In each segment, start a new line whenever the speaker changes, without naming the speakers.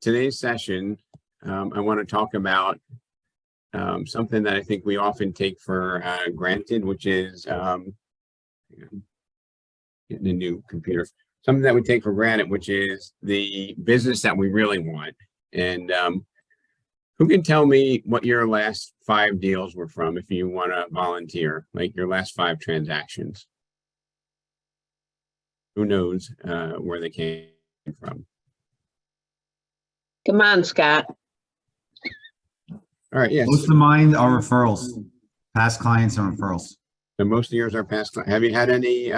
today's session, I want to talk about something that I think we often take for granted, which is getting a new computer. Something that we take for granted, which is the business that we really want. And who can tell me what your last 5 deals were from, if you want to volunteer, like your last 5 transactions? Who knows where they came from?
Come on, Scott.
All right, yes.
Most of mine are referrals, past clients and referrals.
So most of yours are past. Have you had any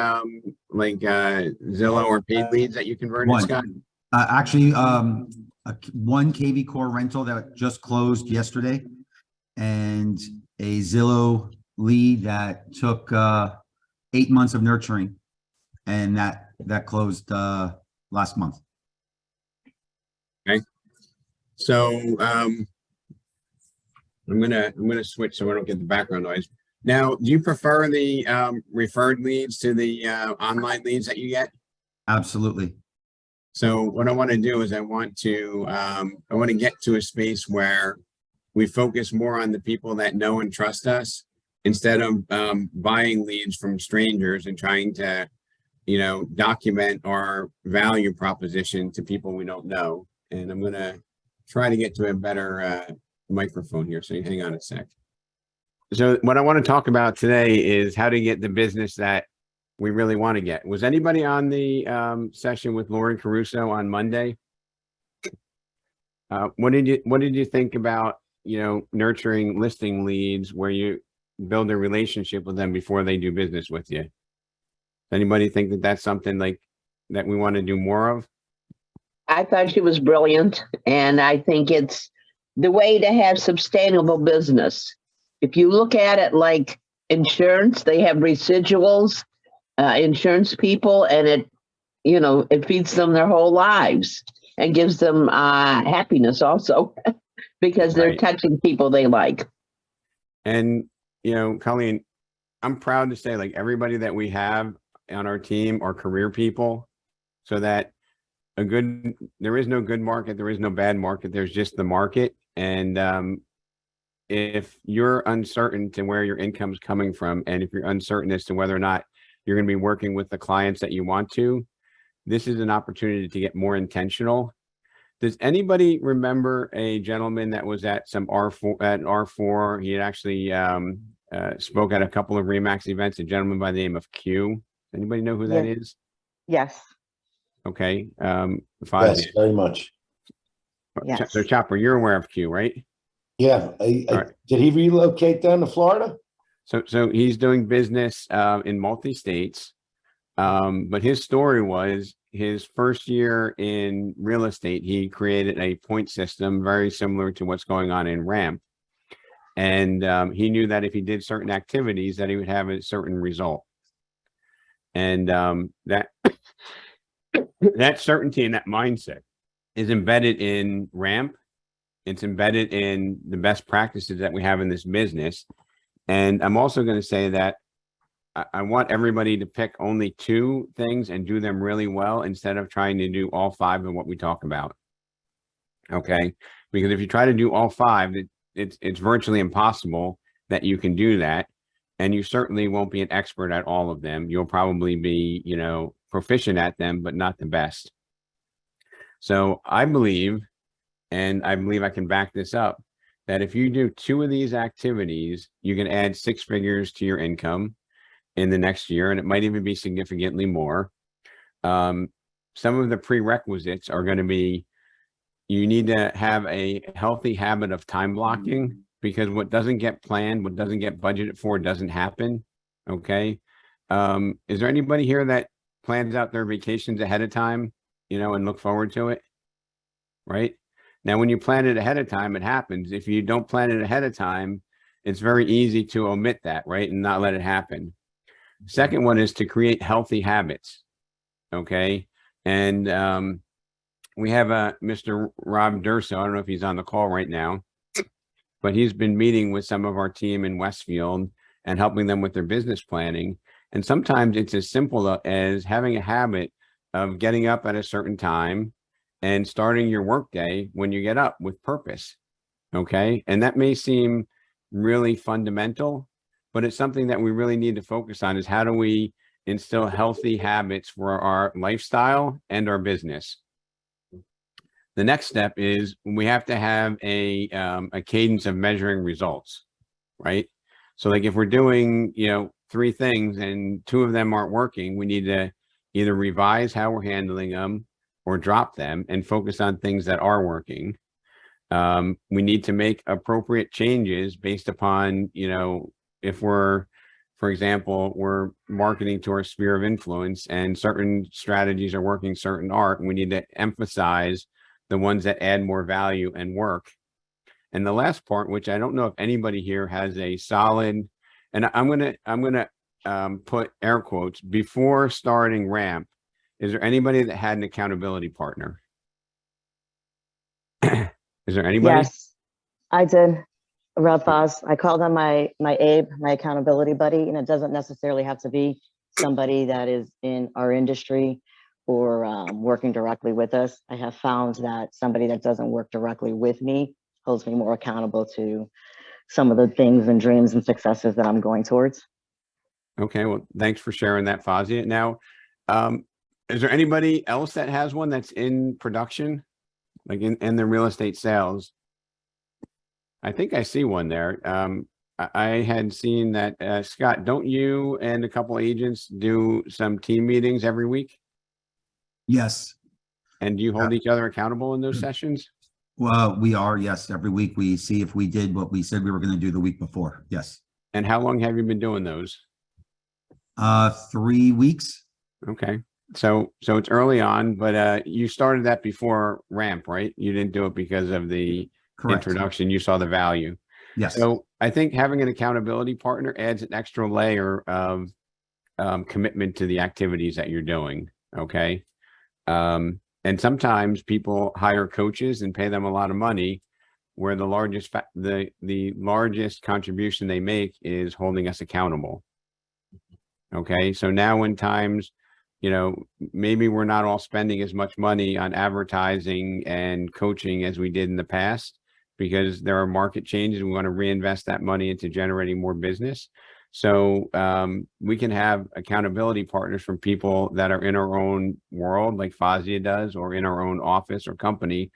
like Zillow or paid leads that you converted,
One.
Scott?
Actually, one KV Core rental that just closed yesterday, and a Zillow lead that took 8 months of nurturing, and that closed last month.
Okay. So I'm gonna switch so I don't get the background noise. Now, do you prefer the referred leads to the online leads that you get?
Absolutely.
So what I want to do is I want to get to a space where we focus more on the people that know and trust us instead of buying leads from strangers and trying to, document our value proposition to people we don't know. And I'm going to try to get to a better microphone here. So hang on a sec. So what I want to talk about today is how to get the business that we really want to get. Was anybody on the session with Lauren Caruso on Monday? What did you think about, nurturing listing leads where you build a relationship with them before they do business with you? Anybody think that that's something like that we want to do more of?
I thought she was brilliant, and I think it's the way to have sustainable business. If you look at it like insurance, they have residuals, insurance people, and it feeds them their whole lives and gives them happiness also because they're touching people they like. And,
Colleen, I'm proud to say like everybody that we have on our team are career people, so that there is no good market, there is no bad market, there's just the market. And if you're uncertain to where your income's coming from, and if you're uncertain as to whether or not you're going to be working with the clients that you want to, this is an opportunity to get more intentional. Does anybody remember a gentleman that was at some R4? He had actually spoke at a couple of RE/MAX events, a gentleman by the name of Q. Anybody know who that is?
Yes.
Okay.
Yes, very much.
Yes.
So Chopper, you're aware of Q, right?
Yeah.
Right.
Did he relocate down to Florida?
So he's doing business in multi-states. But his story was his first year in real estate, he created a point system very similar to what's going on in RAMP. And he knew that if he did certain activities that he would have a certain result. And that certainty and that mindset is embedded in RAMP. It's embedded in the best practices that we have in this business. And I'm also going to say that I want everybody to pick only 2 things and do them really well instead of trying to do all 5 of what we talk about. Okay? Because if you try to do all 5, it's virtually impossible that you can do that. And you certainly won't be an expert at all of them. You'll probably be, proficient at them, but not the best. So I believe, and I believe I can back this up, that if you do 2 of these activities, you can add 6 figures to your income in the next year, and it might even be significantly more. Some of the prerequisites are going to be, you need to have a healthy habit of time blocking, because what doesn't get planned, what doesn't get budgeted for, doesn't happen. Okay. Is there anybody here that plans out their vacations ahead of time, and look forward to it? Right? Now, when you plan it ahead of time, it happens. If you don't plan it ahead of time, it's very easy to omit that, right? And not let it happen. Second one is to create healthy habits. Okay. And we have Mr. Rob Durso. I don't know if he's on the call right now, but he's been meeting with some of our team in Westfield and helping them with their business planning. And sometimes it's as simple as having a habit of getting up at a certain time and starting your workday when you get up with purpose. Okay. And that may seem really fundamental, but it's something that we really need to focus on is how do we instill healthy habits for our lifestyle and our business. The next step is we have to have a cadence of measuring results, right? So like if we're doing, 3 things and 2 of them aren't working, we need to either revise how we're handling them or drop them and focus on things that are working. We need to make appropriate changes based upon, if we're, for example, we're marketing to our sphere of influence and certain strategies are working, certain aren't, and we need to emphasize the ones that add more value and work. And the last part, which I don't know if anybody here has a solid, and I'm gonna put air quotes before starting ramp. Is there anybody that had an accountability partner? Is there anybody?
Yes, I did. Rob Foss. I call them my Abe, my accountability buddy, and it doesn't necessarily have to be somebody that is in our industry or working directly with us. I have found that somebody that doesn't work directly with me holds me more accountable to some of the things and dreams and successes that I'm going towards.
Okay, well, thanks for sharing that, Fazia. Now, is there anybody else that has one that's in production, like in the real estate sales? I think I see one there. I had seen that, Scott, don't you and a couple agents do some team meetings every week?
Yes.
And do you hold each other accountable in those sessions?
Well, we are, yes. Every week we see if we did what we said we were going to do the week before. Yes.
And how long have you been doing those?
3 weeks.
Okay. So it's early on, but you started that before ramp, right? You didn't do it because of the
Correct.
introduction. You saw the value.
Yes.
So I think having an accountability partner adds an extra layer of commitment to the activities that you're doing. Okay. And sometimes people hire coaches and pay them a lot of money where the largest the largest contribution they make is holding us accountable. Okay. So now when times, maybe we're not all spending as much money on advertising and coaching as we did in the past because there are market changes. We want to reinvest that money into generating more business. So we can have accountability partners from people that are in our own world, like Fazia does, or in our own office or company,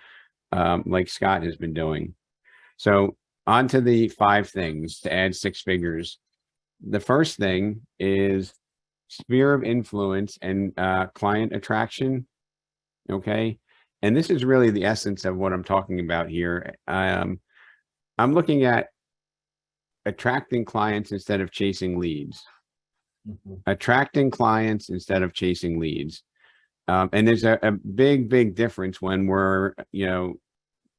like Scott has been doing. So on to the 5 things to add 6 figures. The first thing is sphere of influence and client attraction. Okay. And this is really the essence of what I'm talking about here. I'm looking at attracting clients instead of chasing leads. Attracting clients instead of chasing leads. And there's a big difference when we're,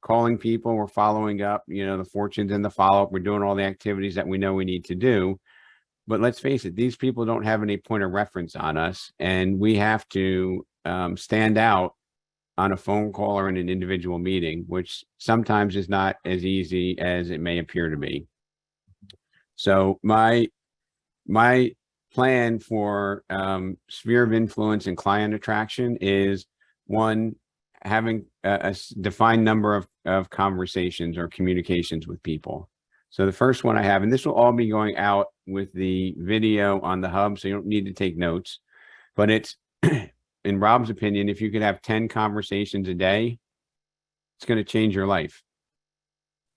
calling people, we're following up, the fortunes and the follow-up, we're doing all the activities that we know we need to do. But let's face it, these people don't have any point of reference on us, and we have to stand out on a phone call or in an individual meeting, which sometimes is not as easy as it may appear to be. So my plan for sphere of influence and client attraction is 1, having a defined number of conversations or communications with people. So the first one I have, and this will all be going out with the video on the hub, so you don't need to take notes, but it's, in Rob's opinion, if you could have 10 conversations a day, it's going to change your life.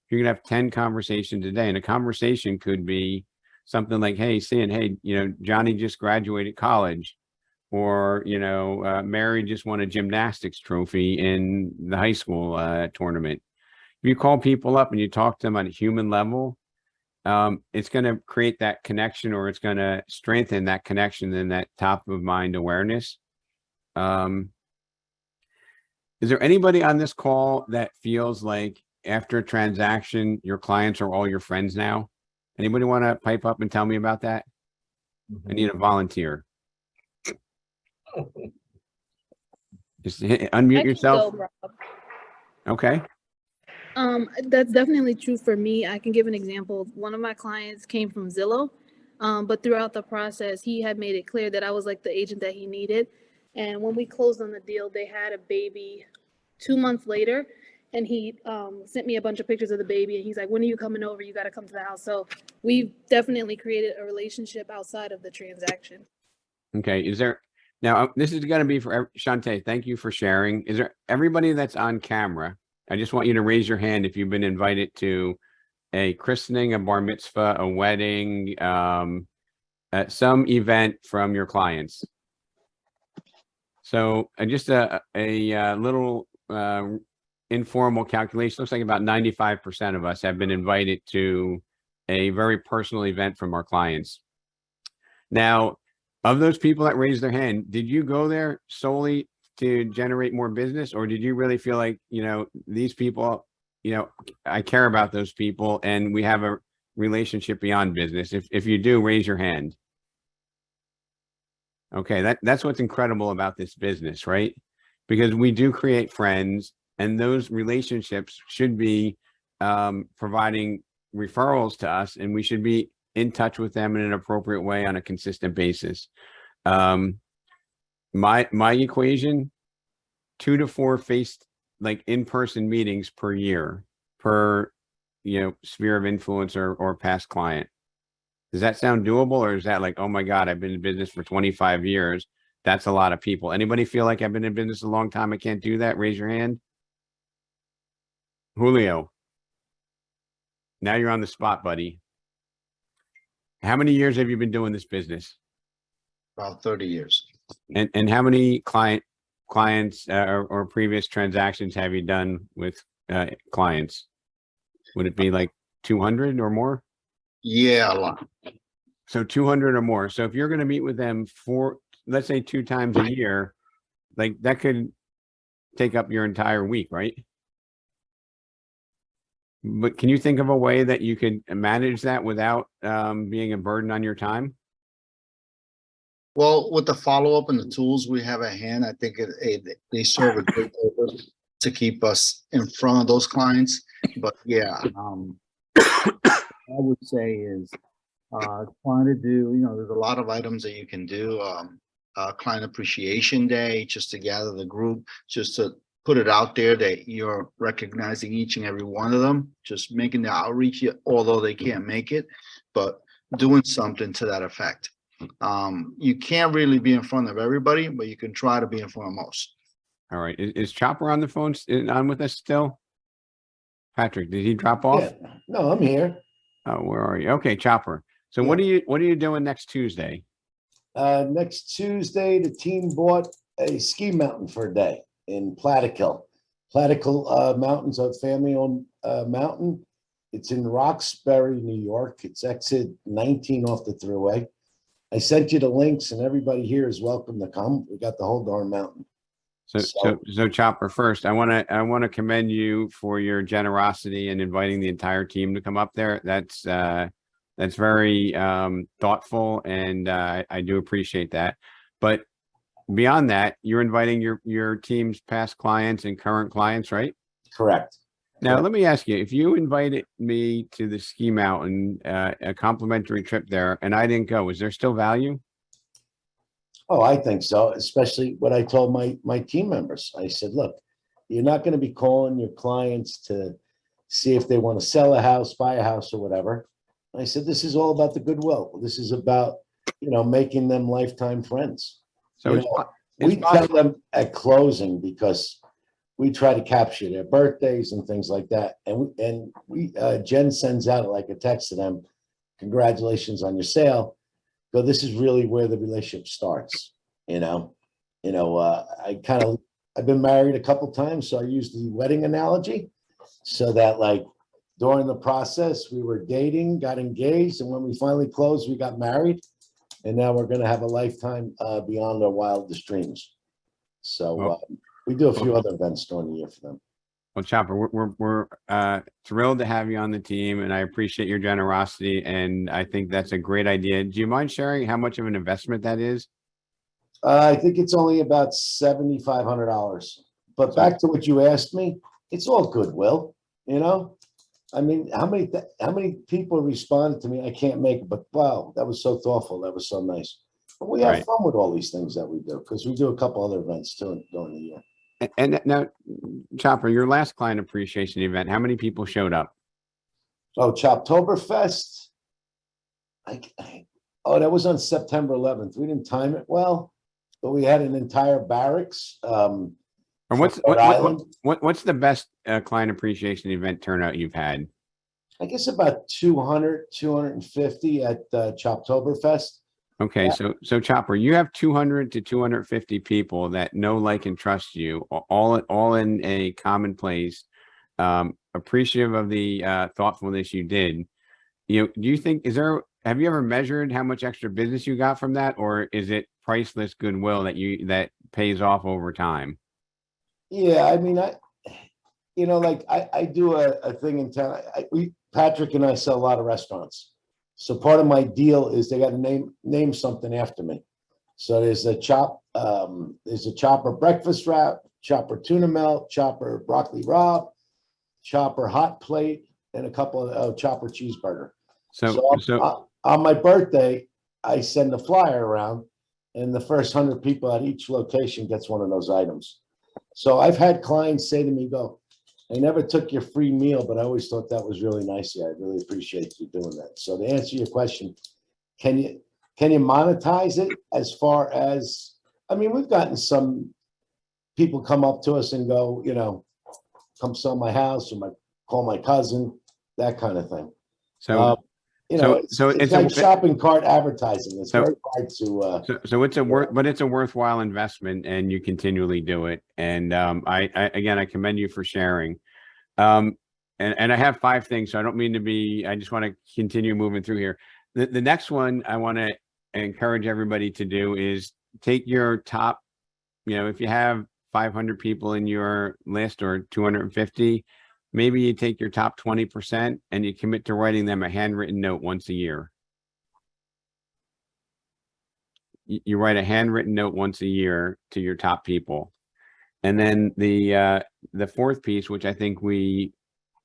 You can have 10 conversations a day, and a conversation could be something like, hey, Johnny just graduated college, or, Mary just won a gymnastics trophy in the high school tournament. If you call people up and you talk to them on a human level, it's going to create that connection, or it's going to strengthen that connection and that top of mind awareness. Is there anybody on this call that feels like after a transaction, your clients are all your friends now? Anybody want to pipe up and tell me about that? I need a volunteer. Just unmute yourself. Okay.
That's definitely true for me. I can give an example. One of my clients came from Zillow, but throughout the process, he had made it clear that I was like the agent that he needed. And when we closed on the deal, they had a baby 2 months later, and he sent me a bunch of pictures of the baby, and he's like, when are you coming over? You got to come to the house. So we've definitely created a relationship outside of the transaction.
Okay, is there, now, this is gonna be for, Shante, thank you for sharing. Is there, everybody that's on camera, I just want you to raise your hand if you've been invited to a christening, a bar mitzvah, a wedding, some event from your clients. So just a little informal calculation, looks like about 95% of us have been invited to a very personal event from our clients. Now, of those people that raised their hand, did you go there solely to generate more business, or did you really feel like, you know, these people, you know, I care about those people and we have a relationship beyond business? If you do, raise your hand. Okay, that's what's incredible about this business, right? Because we do create friends, and those relationships should be providing referrals to us, and we should be in touch with them in an appropriate way on a consistent basis. My equation, 2 to 4 in-person meetings per year per, you know, sphere of influence or past client. Does that sound doable, or is that like, oh my God, I've been in business for 25 years. That's a lot of people. Anybody feel like I've been in business a long time, I can't do that? Raise your hand. Julio. Now you're on the spot, buddy. How many years have you been doing this business?
About 30 years.
And how many clients or previous transactions have you done with clients? Would it be like 200 or more?
Yeah, a lot.
So 200 or more. So if you're going to meet with them for, let's say 2 times a year, like that could take up your entire week, right? But can you think of a way that you could manage that without being a burden on your time?
Well, with the follow-up and the tools we have at hand, I think they serve a great purpose to keep us in front of those clients. But yeah, I would say is trying to do, you know, there's a lot of items that you can do. Client appreciation day, just to gather the group, just to put it out there that you're recognizing each and every one of them, just making the outreach, although they can't make it, but doing something to that effect. You can't really be in front of everybody, but you can try to be in front of most.
All right. Is Chopper on the phone on with us still? Patrick, did he drop off?
Yeah. No, I'm here.
Oh, where are you? Okay, Chopper. So what are you doing next Tuesday?
Next Tuesday, the team bought a ski mountain for a day in Plattekill. Plattekill Mountain's a family-owned mountain. It's in Roxbury, New York. It's exit 19 off the thruway. I sent you the links, and everybody here is welcome to come. We got the whole darn mountain.
So Chopper, first, I want to commend you for your generosity in inviting the entire team to come up there. That's very thoughtful, and I do appreciate that. But beyond that, you're inviting your team's past clients and current clients, right?
Correct.
Now, let me ask you, if you invited me to the ski mountain, a complimentary trip there, and I didn't go, is there still value?
Oh, I think so, especially what I told my team members. I said, look, you're not going to be calling your clients to see if they want to sell a house, buy a house, or whatever. I said, this is all about the goodwill. This is about, you know, making them lifetime friends.
So
we tell them at closing, because we try to capture their birthdays and things like that. And we Jen sends out like a text to them, congratulations on your sale. So this is really where the relationship starts. I've been married a couple times, so I use the wedding analogy, so that like during the process we were dating, got engaged, and when we finally closed, we got married, and now we're going to have a lifetime beyond our wildest dreams. So we do a few other events during the year for them.
Well, Chopper, we're thrilled to have you on the team, and I appreciate your generosity, and I think that's a great idea. Do you mind sharing how much of an investment that is?
I think it's only about $7,500. But back to what you asked me, it's all goodwill, you know? I mean, how many people responded to me? I can't make it, but wow, that was so thoughtful. That was so nice. But we have fun with all these things that we do, because we do a couple other events too during the year.
And now, Chopper, your last client appreciation event, how many people showed up?
Oh, Choptoberfest. Oh, that was on September 11th. We didn't time it well, but we had an entire barracks.
Or what's
Rhode Island.
what's the best client appreciation event turnout you've had?
I guess about 200, 250 at Choptoberfest.
Okay,
Yeah.
so Chopper, you have 200 to 250 people that know, like, and trust you, all in a common place, appreciative of the thoughtfulness you did. You know, do you think, have you ever measured how much extra business you got from that, or is it priceless goodwill that pays off over time?
Yeah, I mean, I do a thing in town. Patrick and I sell a lot of restaurants. So part of my deal is they got to name something after me. So there's a Chopper breakfast wrap, Chopper tuna melt, Chopper broccoli rabe, Chopper hot plate, and a couple of Chopper cheeseburger. So on my birthday, I send a flyer around, and the first 100 people at each location gets one of those items. So I've had clients say to me, I never took your free meal, but I always thought that was really nice. Yeah, I really appreciate you doing that. So to answer your question, can you monetize it as far as, I mean, we've gotten some people come up to us and go, come sell my house, or call my cousin, that kind of thing.
So
It's like shopping cart advertising. It's very hard to.
So it's it's a worthwhile investment, and you continually do it. And I commend you for sharing. And I have 5 things, so I don't mean to be. I just want to continue moving through here. The next one I want to encourage everybody to do is take your top. If you have 500 people in your list or 250. Maybe you take your top 20% and you commit to writing them a handwritten note once a year. You write a handwritten note once a year to your top people. And then the 4th piece, which I think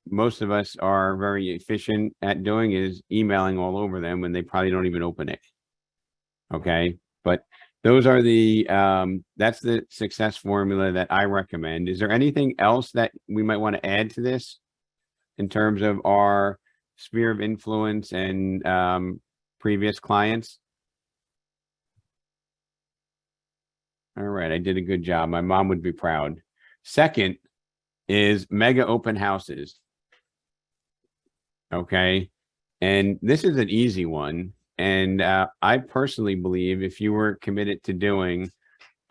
most of us are very efficient at doing, is emailing all over them when they probably don't even open it. Okay. But those are that's the success formula that I recommend. Is there anything else that we might want to add to this in terms of our sphere of influence and previous clients? All right, I did a good job. My mom would be proud. Second is mega open houses. Okay. And this is an easy one. And I personally believe if you were committed to doing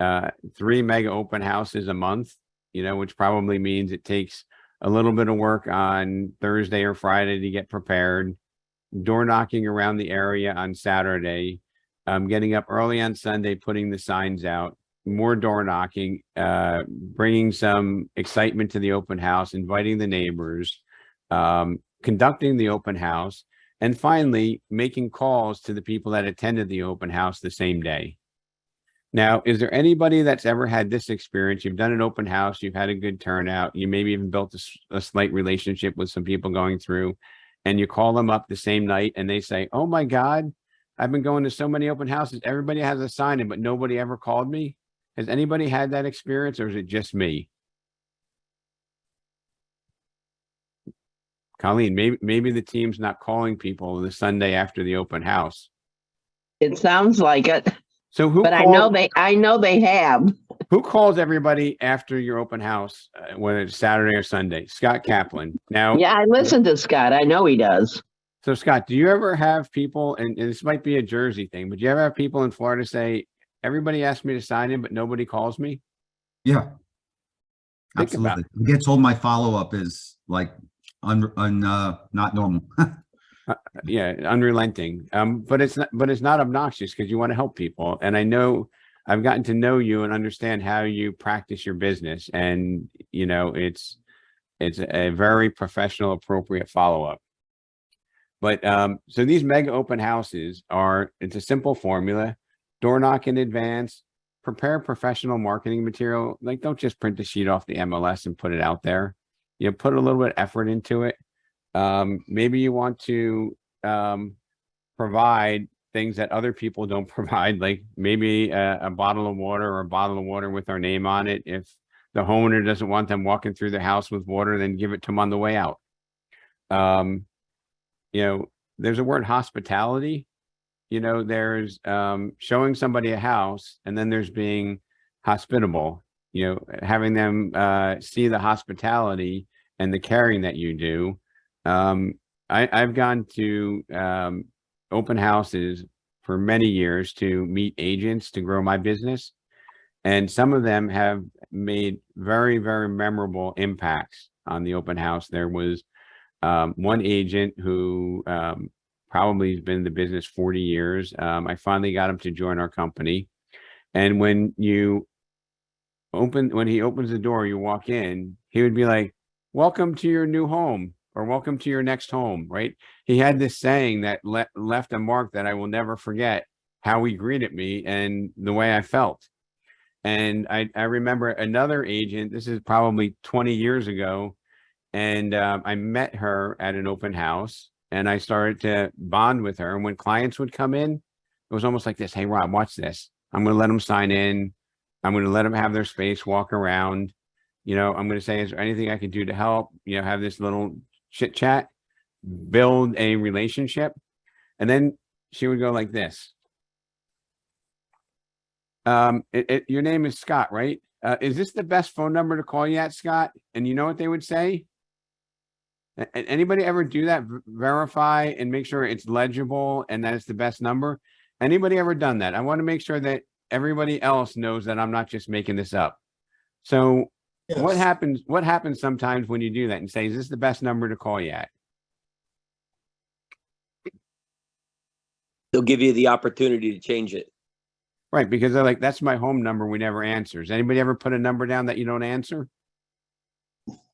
3 mega open houses a month, which probably means it takes a little bit of work on Thursday or Friday to get prepared, door knocking around the area on Saturday, getting up early on Sunday, putting the signs out, more door knocking, bringing some excitement to the open house, inviting the neighbors, conducting the open house, and finally, making calls to the people that attended the open house the same day. Now, is there anybody that's ever had this experience? You've done an open house, you've had a good turnout, you maybe even built a slight relationship with some people going through, and you call them up the same night and they say, "Oh my God, I've been going to so many open houses. Everybody has a sign in, but nobody ever called me." Has anybody had that experience, or is it just me? Colleen, maybe the team's not calling people the Sunday after the open house.
It sounds like it.
So
but I know they have.
Who calls everybody after your open house, whether it's Saturday or Sunday? Scott Kaplan. Now,
yeah, I listen to Scott. I know he does.
So Scott, do you ever have people, and this might be a Jersey thing, but do you ever have people in Florida say, "Everybody asked me to sign in, but nobody calls me"?
Yeah.
Think about
Absolutely. I get told my follow-up is like not normal.
Yeah, unrelenting. But it's not obnoxious because you want to help people. And I know I've gotten to know you and understand how you practice your business. And it's a very professional, appropriate follow-up. But so these mega open houses it's a simple formula: door knock in advance, prepare professional marketing material. Like, don't just print the sheet off the MLS and put it out there. Put a little bit of effort into it. Maybe you want to provide things that other people don't provide, like maybe a bottle of water or a bottle of water with our name on it if the homeowner doesn't want them walking through the house with water, then give it to them on the way out. You know, there's a word hospitality. You know, there's showing somebody a house, and then there's being hospitable, you know, having them see the hospitality and the caring that you do. I've gone to open houses for many years to meet agents to grow my business. And some of them have made very, very memorable impacts on the open house. There was one agent who probably has been in the business 40 years. I finally got him to join our company. And when he opens the door, you walk in, he would be like, "Welcome to your new home," or "Welcome to your next home," right? He had this saying that left a mark that I will never forget, how he greeted me and the way I felt. And I remember another agent, this is probably 20 years ago, and I met her at an open house, and I started to bond with her. And when clients would come in, it was almost like this: "Hey, Rob, watch this. I'm going to let them sign in. I'm going to let them have their space, walk around. You know, I'm going to say, is there anything I can do to help? You know, have this little chit chat, build a relationship." And then she would go like this. Your name is Scott, right? Is this the best phone number to call you at, Scott? And you know what they would say? Anybody ever do that? Verify and make sure it's legible and that it's the best number? Anybody ever done that? I want to make sure that everybody else knows that I'm not just making this up. So what happens sometimes when you do that and say, is this the best number to call you at?
They'll give you the opportunity to change it.
Right, because they're like, that's my home number. We never answers. Anybody ever put a number down that you don't answer?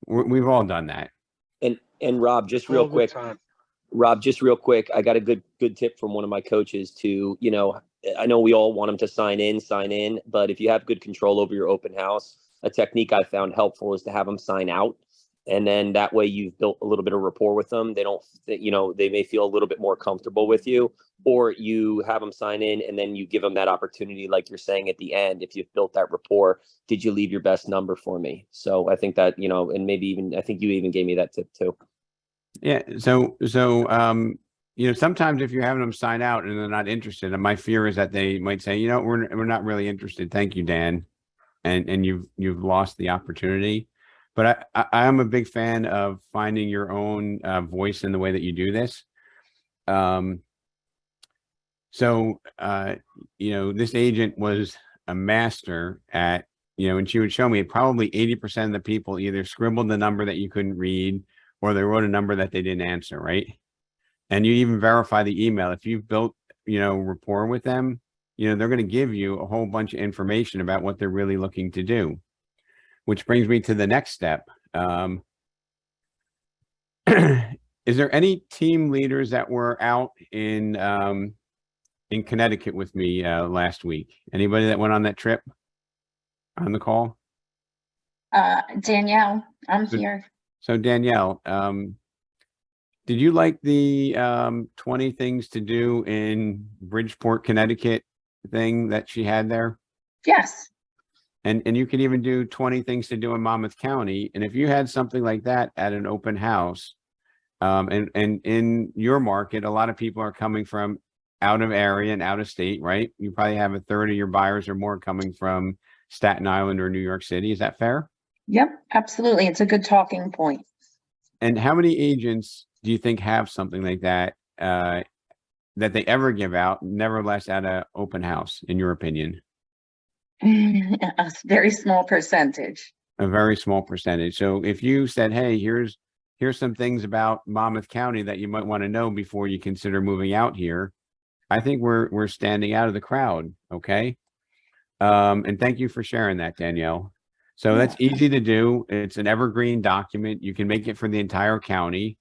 We've all done that.
And Rob, just real quick, I got a good tip from one of my coaches to, you know, I know we all want them to sign in, but if you have good control over your open house, a technique I found helpful is to have them sign out. And then that way you've built a little bit of rapport with them. They don't, you know, they may feel a little bit more comfortable with you, or you have them sign in and then you give them that opportunity. Like you're saying at the end, if you've built that rapport, did you leave your best number for me? So I think that, you know, and maybe even, I think you even gave me that tip too.
Yeah. So, you know, sometimes if you're having them sign out and they're not interested, and my fear is that they might say, you know, we're not really interested. Thank you, Dan. And you've lost the opportunity. But I am a big fan of finding your own voice in the way that you do this. You know, this agent was a master at, you know, and she would show me probably 80% of the people either scribbled the number that you couldn't read, or they wrote a number that they didn't answer, right? And you even verify the email. If you've built, you know, rapport with them, you know, they're going to give you a whole bunch of information about what they're really looking to do. Which brings me to the next step. Is there any team leaders that were out in Connecticut with me last week? Anybody that went on that trip on the call?
Danielle, I'm here.
So Danielle, did you like the 20 things to do in Bridgeport, Connecticut thing that she had there?
Yes.
And you could even do 20 things to do in Monmouth County. And if you had something like that at an open house, and in your market, a lot of people are coming from out of area and out of state, right? You probably have a third of your buyers or more coming from Staten Island or New York City. Is that fair?
Yep, absolutely. It's a good talking point.
And how many agents do you think have something like that, that they ever give out, nevertheless at an open house, in your opinion?
A very small percentage.
A very small percentage. So if you said, hey, here's some things about Monmouth County that you might want to know before you consider moving out here, I think we're standing out of the crowd. Okay. And thank you for sharing that, Danielle. So that's easy to do. It's an evergreen document. You can make it for the entire county.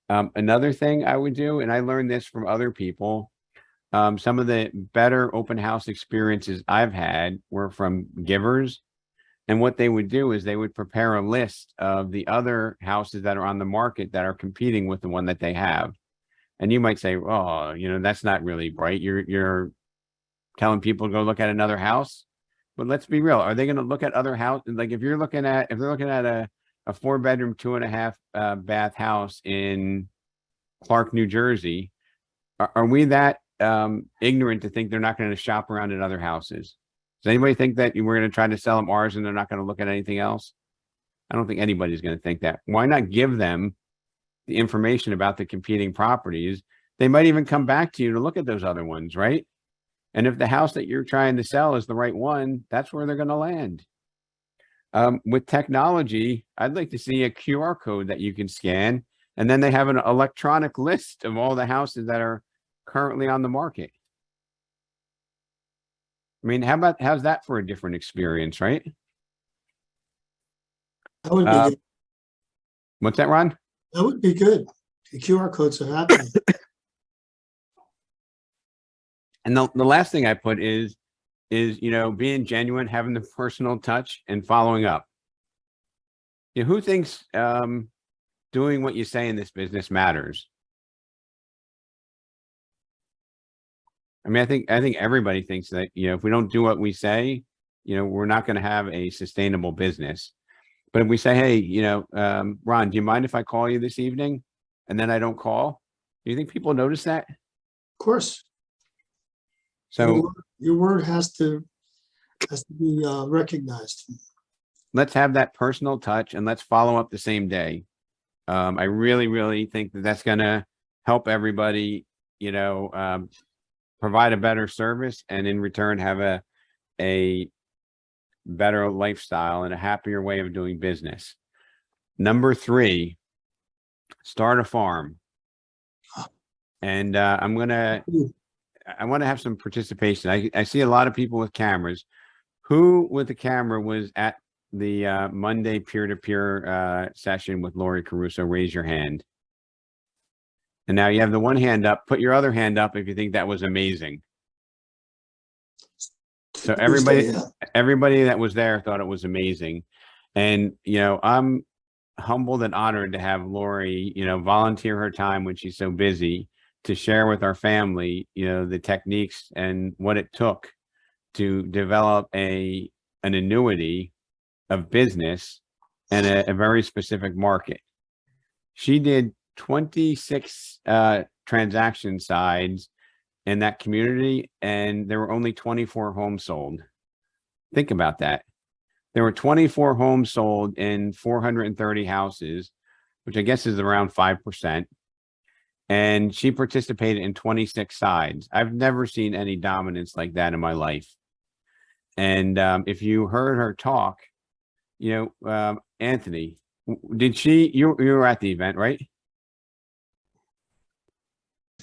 Another thing I would do, and I learned this from other people, some of the better open house experiences I've had were from givers. And what they would do is they would prepare a list of the other houses that are on the market that are competing with the one that they have. And you might say, oh, you know, that's not really bright. You're telling people to go look at another house. but let's be real. Are they going to look at other houses? Like if they're looking at a 4-bedroom, 2.5 bath house in Clark, New Jersey, are we that ignorant to think they're not going to shop around at other houses? Does anybody think that we're going to try to sell them ours and they're not going to look at anything else? I don't think anybody's going to think that. Why not give them the information about the competing properties? They might even come back to you to look at those other ones, right? And if the house that you're trying to sell is the right one, that's where they're going to land. With technology, I'd like to see a QR code that you can scan, and then they have an electronic list of all the houses that are currently on the market. I mean, how's that for a different experience, right?
That would be good.
What's that, Ron?
That would be good. The QR codes are happening.
And the last thing I put is being genuine, having the personal touch, and following up. Who thinks doing what you say in this business matters? I mean, I think everybody thinks that, if we don't do what we say, we're not going to have a sustainable business. But if we say, hey, Ron, do you mind if I call you this evening? And then I don't call. Do you think people notice that?
Of course.
So
your word has to be recognized.
let's have that personal touch and let's follow up the same day. I really, really think that that's going to help everybody, provide a better service and in return have a better lifestyle and a happier way of doing business. Number 3, start a farm. And I want to have some participation. I see a lot of people with cameras. Who with the camera was at the Monday peer-to-peer session with Lori Caruso? Raise your hand. And now you have the one hand up. Put your other hand up if you think that was amazing. So everybody that was there thought it was amazing. And, I'm humbled and honored to have Lori, volunteer her time when she's so busy to share with our family, the techniques and what it took to develop an annuity of business and a very specific market. She did 26 transaction sides in that community, and there were only 24 homes sold. Think about that. There were 24 homes sold in 430 houses, which I guess is around 5%. And she participated in 26 sides. I've never seen any dominance like that in my life. And if you heard her talk, Anthony, you were at the event, right?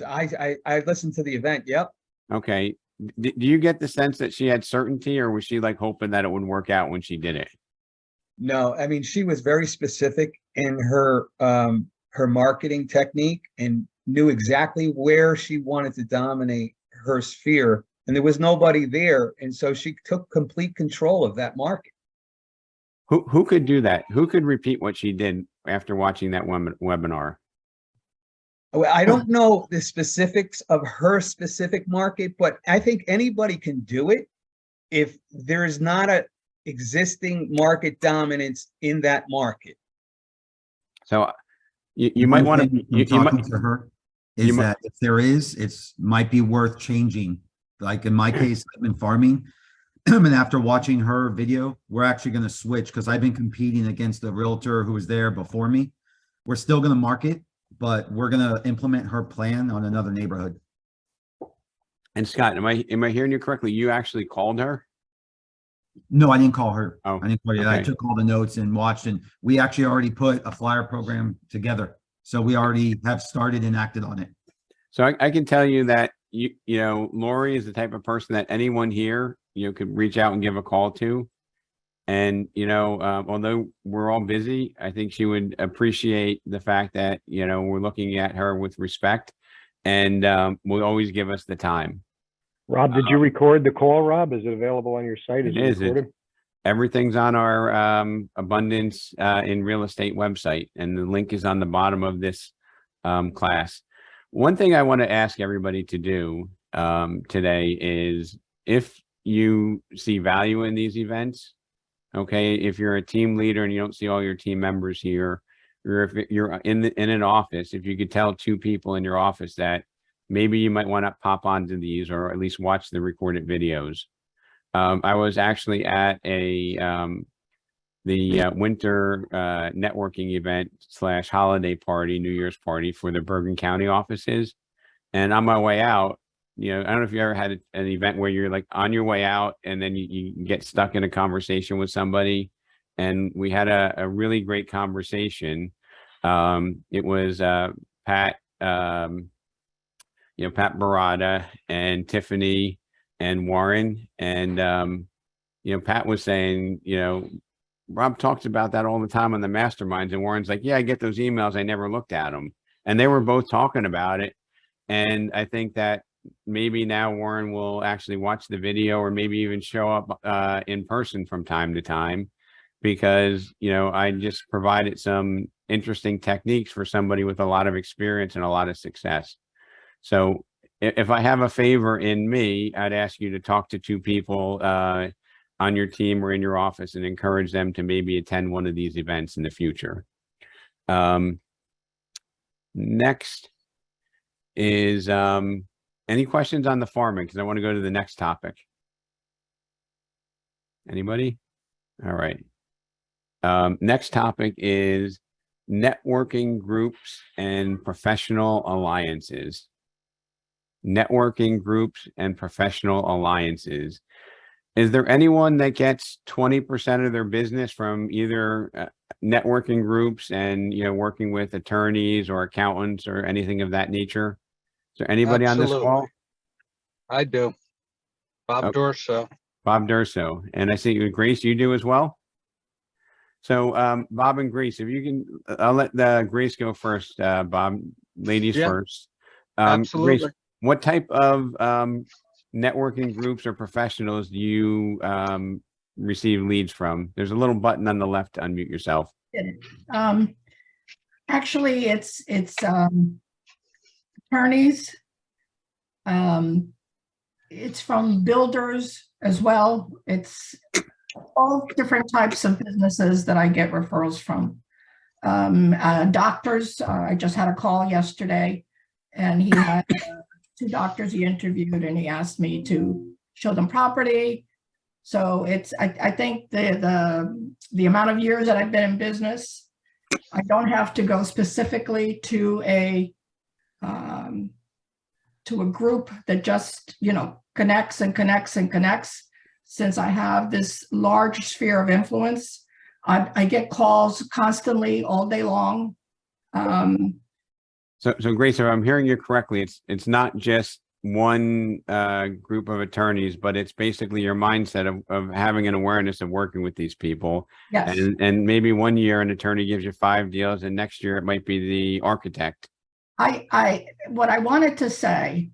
I listened to the event. Yep.
Okay. Do you get the sense that she had certainty, or was she like hoping that it would work out when she did it?
No, I mean, she was very specific in her marketing technique and knew exactly where she wanted to dominate her sphere, and there was nobody there, and so she took complete control of that market.
Who could do that? Who could repeat what she did after watching that webinar?
I don't know the specifics of her specific market, but I think anybody can do it if there is not a existing market dominance in that market.
So you might want to
talking to her is that if there is, it's might be worth changing. Like in my case, I've been farming, and after watching her video, we're actually going to switch because I've been competing against a realtor who was there before me. We're still going to market, but we're going to implement her plan on another neighborhood.
And Scott, am I hearing you correctly? You actually called her?
No, I didn't call her.
Oh,
I didn't call her.
okay.
I took all the notes and watched, and we actually already put a flyer program together. So we already have started and acted on it. So
I can tell you that Lori is the type of person that anyone here, could reach out and give a call to. And, although we're all busy, I think she would appreciate the fact that, we're looking at her with respect and will always give us the time.
Rob, did you record the call, Rob? Is it available on your site? Is it recorded?
Everything's on our Abundance in Real Estate website, and the link is on the bottom of this class. One thing I want to ask everybody to do today is, if you see value in these events. Okay, if you're a team leader and you don't see all your team members here, or if you're in an office, if you could tell two people in your office that maybe you might want to pop onto these or at least watch the recorded videos. I was actually at the winter networking event / holiday party, New Year's party for the Bergen County offices. And on my way out, I don't know if you ever had an event where you're like on your way out and then you get stuck in a conversation with somebody. And we had a really great conversation. It was Pat, Pat Barada and Tiffany and Warren. And, Pat was saying, Rob talks about that all the time on the masterminds. And Warren's like, yeah, I get those emails. I never looked at them. And they were both talking about it. And I think that maybe now Warren will actually watch the video or maybe even show up in person from time to time, because, I just provided some interesting techniques for somebody with a lot of experience and a lot of success. So if I have a favor in me, I'd ask you to talk to two people on your team or in your office and encourage them to maybe attend one of these events in the future. Next is any questions on the farming? Because I want to go to the next topic. Anybody? All right. Next topic is networking groups and professional alliances. Networking groups and professional alliances. Is there anyone that gets 20% of their business from either networking groups and, working with attorneys or accountants or anything of that nature? Is there anybody on this call?
I do. Bob
Okay.
Dorso.
Bob Durso. And I see Grace, you do as well? So Bob and Grace, if you can, I'll let Grace go first, Bob. Ladies
Yeah,
first.
absolutely.
Grace, what type of networking groups or professionals do you receive leads from? There's a little button on the left to unmute yourself.
Actually, it's attorneys. It's from builders as well. It's all different types of businesses that I get referrals from. Doctors, I just had a call yesterday, and he had 2 doctors he interviewed, and he asked me to show them property. So I think the amount of years that I've been in business, I don't have to go specifically to a group that just, connects and connects and connects. Since I have this large sphere of influence, I get calls constantly all day long.
So Grace, if I'm hearing you correctly, it's not just one group of attorneys, but it's basically your mindset of having an awareness of working with these people.
Yes.
And maybe one year an attorney gives you 5 deals, and next year it might be the architect.
What I wanted to say,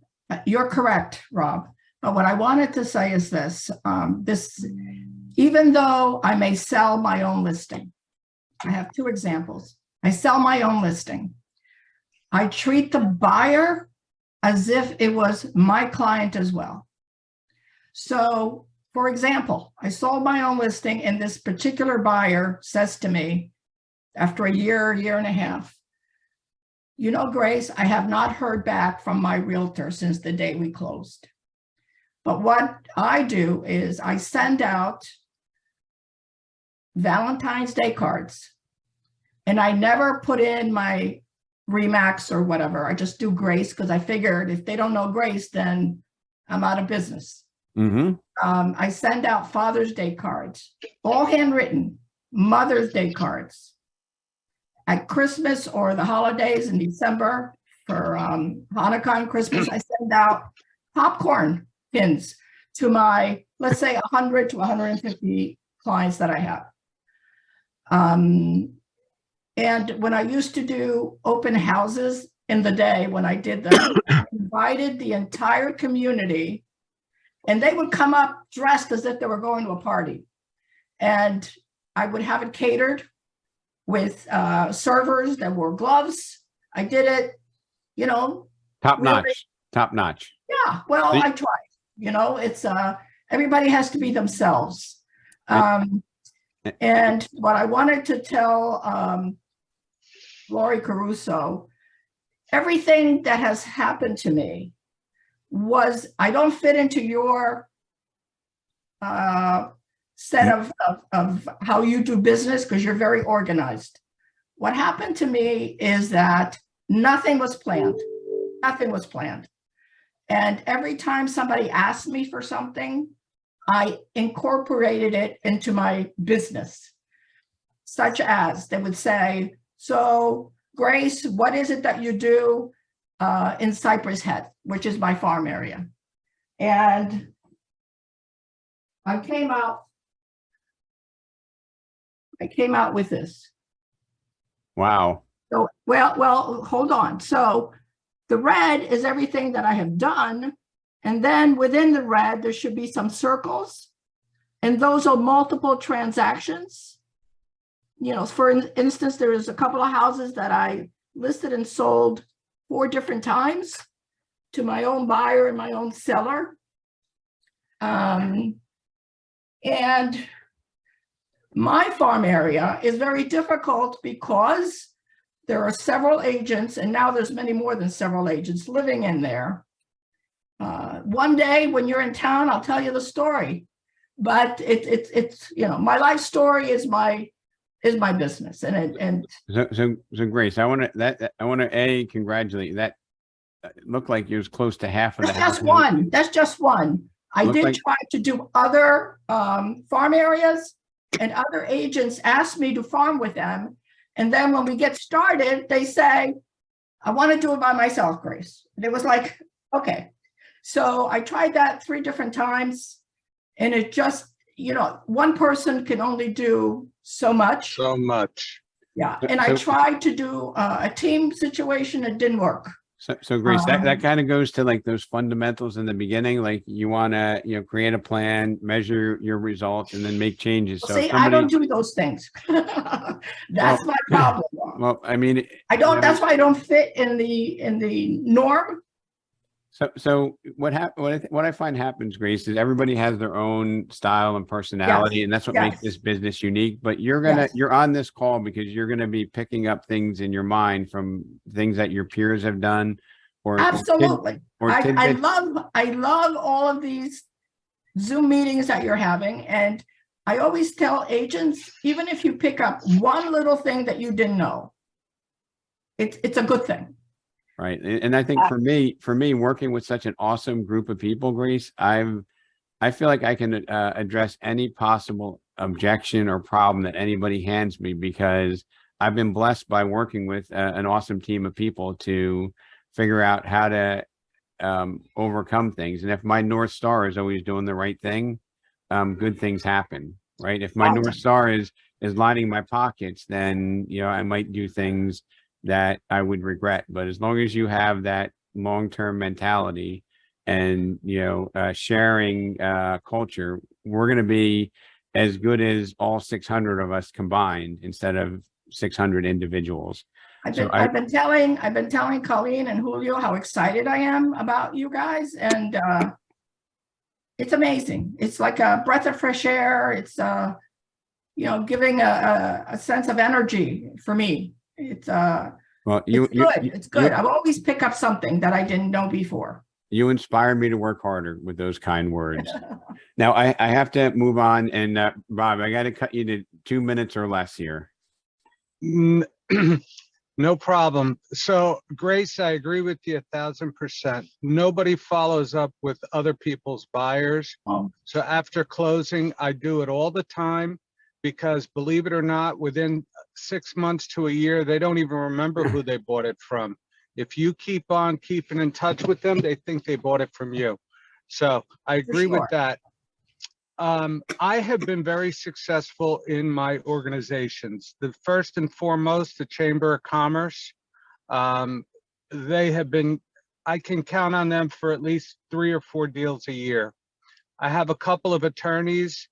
you're correct, Rob, but what I wanted to say is this, even though I may sell my own listing, I have 2 examples. I sell my own listing. I treat the buyer as if it was my client as well. So, for example, I sold my own listing, and this particular buyer says to me after a year and a half, Grace, I have not heard back from my realtor since the day we closed. But what I do is I send out Valentine's Day cards, and I never put in my Remax or whatever. I just do Grace, because I figured if they don't know Grace, then I'm out of business.
Mm-hmm.
I send out Father's Day cards, all handwritten, Mother's Day cards. At Christmas or the holidays in December for Hanukkah and Christmas, I send out popcorn pins to my, let's say, 100 to 150 clients that I have. And when I used to do open houses in the day, when I did them, I invited the entire community, and they would come up dressed as if they were going to a party. And I would have it catered with servers that wore gloves. I did it,
Top
really,
notch.
Yeah, well, I tried. It's everybody has to be themselves. And what I wanted to tell Lori Caruso, everything that has happened to me was, I don't fit into your set of how you do business because you're very organized. What happened to me is that nothing was planned. Nothing was planned. And every time somebody asked me for something, I incorporated it into my business, such as they would say, so Grace, what is it that you do in Cypress Head, which is my farm area? And I came out with this.
Wow.
So, well, hold on. So the red is everything that I have done. And then within the red, there should be some circles. And those are multiple transactions. You know, for instance, there is a couple of houses that I listed and sold 4 different times to my own buyer and my own seller. And my farm area is very difficult because there are several agents, and now there's many more than several agents living in there. One day when you're in town, I'll tell you the story, but it's you know, my life story is my business,
So Grace, I want to congratulate you. That looked like it was close to half of the
that's just
house.
one. That's just one. I
Looked
did
like-
try to do other farm areas, and other agents asked me to farm with them. And then when we get started, they say, I want to do it by myself, Grace. And it was like, okay. So I tried that 3 different times, and it just, you know, one person can only do so much.
So much.
Yeah. And I tried to do a team situation. It didn't work.
So Grace, that kind of goes to like those fundamentals in the beginning. Like you want to, you know, create a plan, measure your results, and then make changes. So
See, I don't do those things. That's my problem.
Well, I mean,
I don't. That's why I don't fit in the norm.
So what I find happens, Grace, is everybody has their own style and personality, and that's what makes this business unique. But you're on this call because you're gonna be picking up things in your mind from things that your peers have done, or
absolutely. I
tidbits.
love all of these Zoom meetings that you're having, and I always tell agents, even if you pick up one little thing that you didn't know, it's a good thing.
Right. And I think for me, working with such an awesome group of people, Grace, I feel like I can address any possible objection or problem that anybody hands me, because I've been blessed by working with an awesome team of people to figure out how to overcome things. And if my North Star is always doing the right thing, good things happen. Right. If my North Star is lining my pockets, then, you know, I might do things that I would regret. But as long as you have that long-term mentality and, you know, sharing culture, we're going to be as good as all 600 of us combined instead of 600 individuals.
I've been telling Colleen and Julio how excited I am about you guys, and it's amazing. It's like a breath of fresh air. It's you know, giving a sense of energy for me. It's
well,
it's good. I've always picked up something that I didn't know before.
You inspired me to work harder with those kind words. Now I have to move on, and Bob, I got to cut you to 2 minutes or less here.
No problem. So Grace, I agree with you 1,000%. Nobody follows up with other people's buyers. So after closing, I do it all the time, because believe it or not, within 6 months to a year, they don't even remember who they bought it from. If you keep on keeping in touch with them, they think they bought it from you. So I agree with that. I have been very successful in my organizations. The first and foremost, the Chamber of Commerce. They have been, I can count on them for at least 3 or 4 deals a year. I have a couple of attorneys,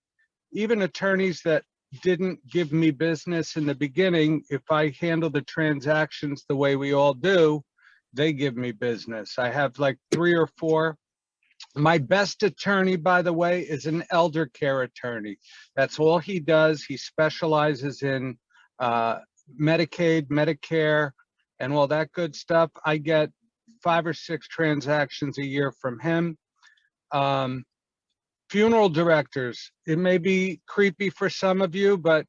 even attorneys that didn't give me business in the beginning. If I handle the transactions the way we all do, they give me business. I have like 3 or 4 My best attorney, by the way, is an elder care attorney. That's all he does. He specializes in Medicaid, Medicare, and all that good stuff. I get 5 or 6 transactions a year from him. Funeral directors, it may be creepy for some of you, but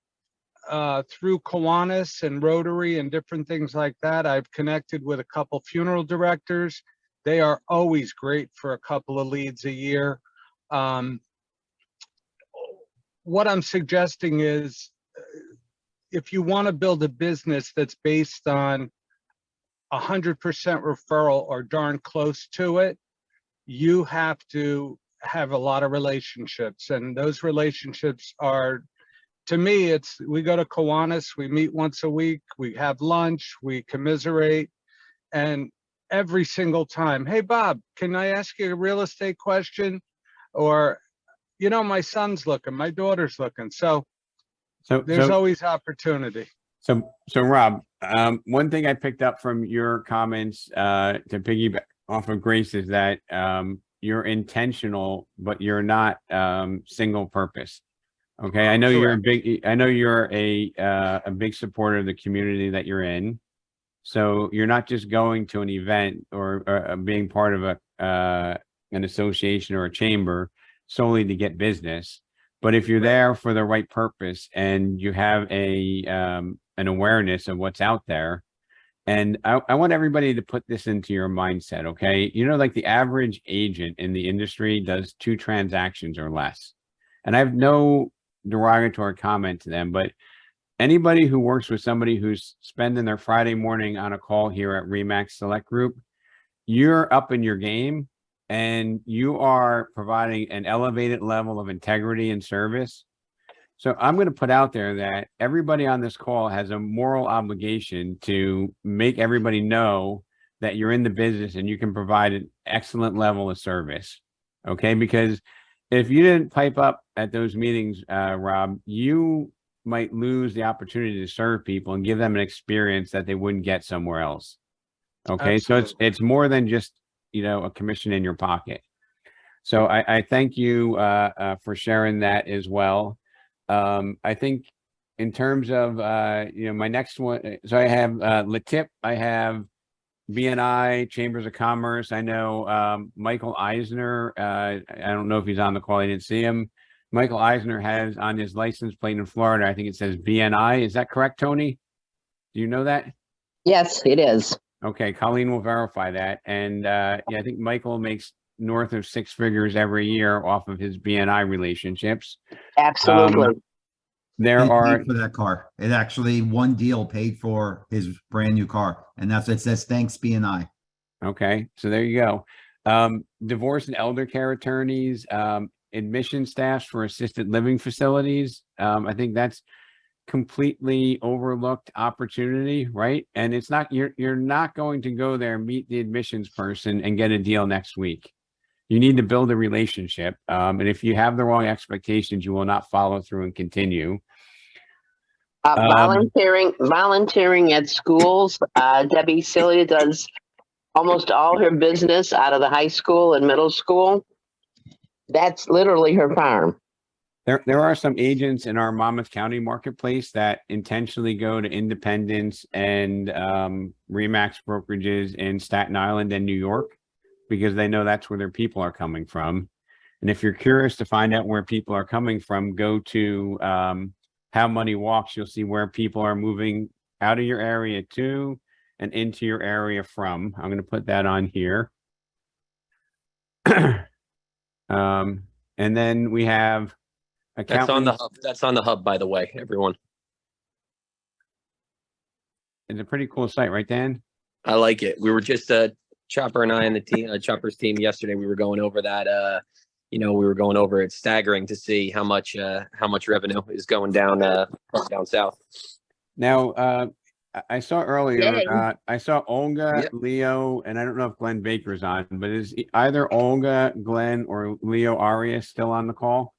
through Kiwanis and Rotary and different things like that, I've connected with a couple funeral directors. They are always great for a couple of leads a year. What I'm suggesting is, if you want to build a business that's based on 100% referral or darn close to it, you have to have a lot of relationships. And those relationships are, to me, it's, we go to Kiwanis, we meet once a week, we have lunch, we commiserate, and every single time, hey, Bob, can I ask you a real estate question? Or, you know, my son's looking, my daughter's looking. So there's always opportunity.
So Rob, one thing I picked up from your comments, to piggyback off of Grace, is that you're intentional, but you're not single purpose. Okay, I know you're a big supporter of the community that you're in. So you're not just going to an event or being part of an association or a chamber solely to get business. But if you're there for the right purpose and you have an awareness of what's out there, and I want everybody to put this into your mindset, okay? You know, like the average agent in the industry does 2 transactions or less. And I have no derogatory comment to them, but anybody who works with somebody who's spending their Friday morning on a call here at Remax Select Group, you're up in your game and you are providing an elevated level of integrity and service. So I'm going to put out there that everybody on this call has a moral obligation to make everybody know that you're in the business and you can provide an excellent level of service. Okay, because if you didn't pipe up at those meetings, Rob, you might lose the opportunity to serve people and give them an experience that they wouldn't get somewhere else. Okay,
Absolutely.
so it's more than just, you know, a commission in your pocket. So I thank you for sharing that as well. I think in terms of you know, my next one, so I have Latip, I have BNI, Chambers of Commerce. I know Michael Eisner, I don't know if he's on the call, I didn't see him. Michael Eisner has on his license plate in Florida, I think it says BNI. Is that correct, Tony? Do you know that?
Yes, it is.
Okay, Colleen will verify that. And yeah, I think Michael makes north of 6 figures every year off of his BNI relationships.
Absolutely.
There
He
are
paid for that car. It actually, one deal paid for his brand new car. And that's what it says, thanks BNI.
Okay, so there you go. Divorce and elder care attorneys, admission staffs for assisted living facilities. I think that's completely overlooked opportunity, right? And it's not, you're not going to go there, meet the admissions person and get a deal next week. You need to build a relationship. And if you have the wrong expectations, you will not follow through and continue.
Volunteering at schools. Debbie Celia does almost all her business out of the high school and middle school. That's literally her farm.
There are some agents in our Monmouth County marketplace that intentionally go to independents and Remax brokerages in Staten Island and New York because they know that's where their people are coming from. And if you're curious to find out where people are coming from, go to How Money Walks. You'll see where people are moving out of your area to and into your area from. I'm going to put that on here. And then we have
That's on the hub. That's on the hub, by the way, everyone.
It's a pretty cool site, right, Dan?
I like it. We were just Chopper and I and the team, Chopper's team yesterday. We were going over that. You know, we were going over. It's staggering to see how much revenue is going down down south.
Now, I saw earlier.
Yay.
I saw Olga,
Yep.
Leo, and I don't know if Glenn Baker's on, but is either Olga, Glenn, or Leo Arias still on the call?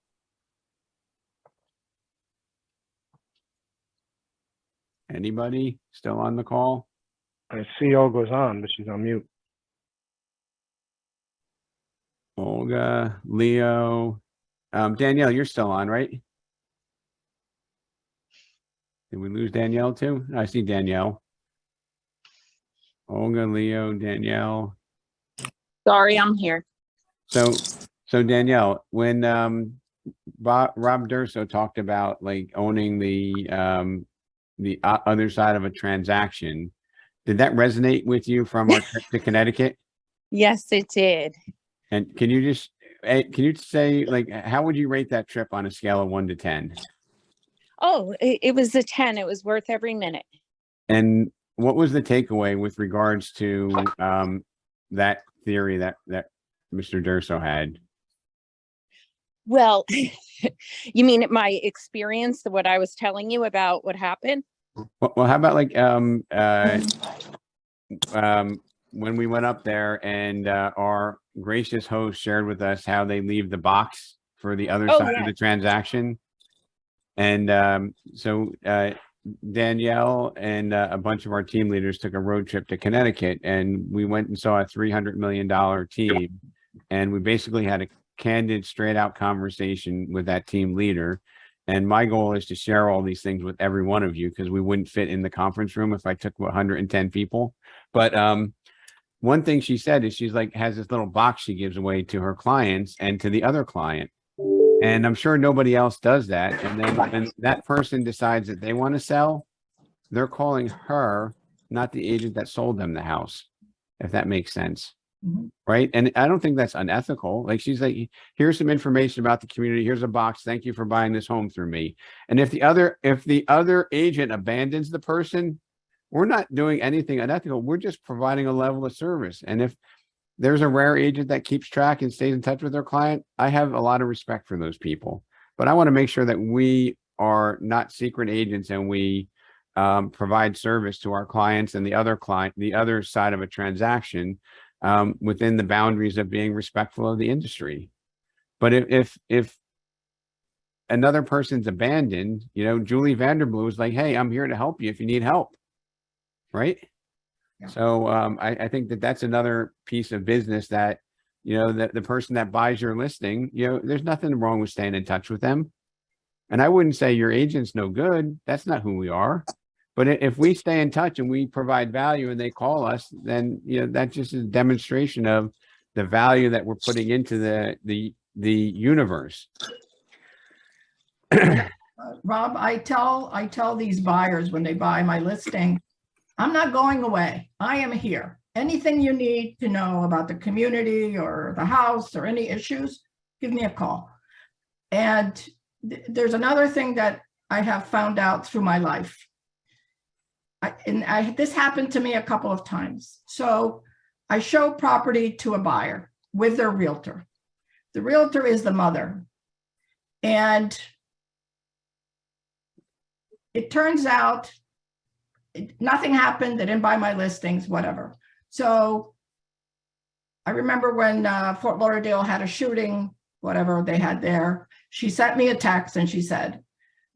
Anybody still on the call?
I see Olga's on, but she's on mute.
Olga, Leo, Danielle, you're still on, right? Did we lose Danielle too? I see Danielle. Olga, Leo, Danielle.
Sorry, I'm here.
So Danielle, when Rob Durso talked about like owning the other side of a transaction, did that resonate with you from our trip to Connecticut?
Yes, it did.
And can you say like how would you rate that trip on a scale of 1 to 10?
Oh, it was a 10. It was worth every minute.
And what was the takeaway with regards to that theory that Mr. Durso had?
Well, you mean my experience, what I was telling you about what happened?
Well, how about like when we went up there and our gracious host shared with us how they leave the box for the other side of the transaction. And so Danielle and a bunch of our team leaders took a road trip to Connecticut, and we went and saw a $300 million team. And we basically had a candid, straight out conversation with that team leader. And my goal is to share all these things with every one of you, because we wouldn't fit in the conference room if I took 110 people. But one thing she said is she's like, has this little box she gives away to her clients and to the other client. And I'm sure nobody else does that. And then when that person decides that they want to sell, they're calling her, not the agent that sold them the house, if that makes sense. Right. And I don't think that's unethical. Like, she's like, here's some information about the community. Here's a box. Thank you for buying this home through me. And if the other agent abandons the person, we're not doing anything unethical. We're just providing a level of service. And if there's a rare agent that keeps track and stays in touch with their client, I have a lot of respect for those people. But I want to make sure that we are not secret agents, and we provide service to our clients and the other side of a transaction within the boundaries of being respectful of the industry. But if another person's abandoned, Julie Vanderblue is like, hey, I'm here to help you if you need help. Right. Yeah. So I think that that's another piece of business that, that the person that buys your listing, there's nothing wrong with staying in touch with them. And I wouldn't say your agent's no good. That's not who we are. But if we stay in touch and we provide value and they call us, then, that just is a demonstration of the value that we're putting into the universe.
Rob, I tell these buyers when they buy my listing, I'm not going away. I am here. Anything you need to know about the community or the house or any issues, give me a call. And there's another thing that I have found out through my life. This happened to me a couple of times. So I show property to a buyer with their realtor. The realtor is the mother. And it turns out nothing happened. They didn't buy my listings, whatever. So I remember when Fort Lauderdale had a shooting, whatever they had there, she sent me a text and she said,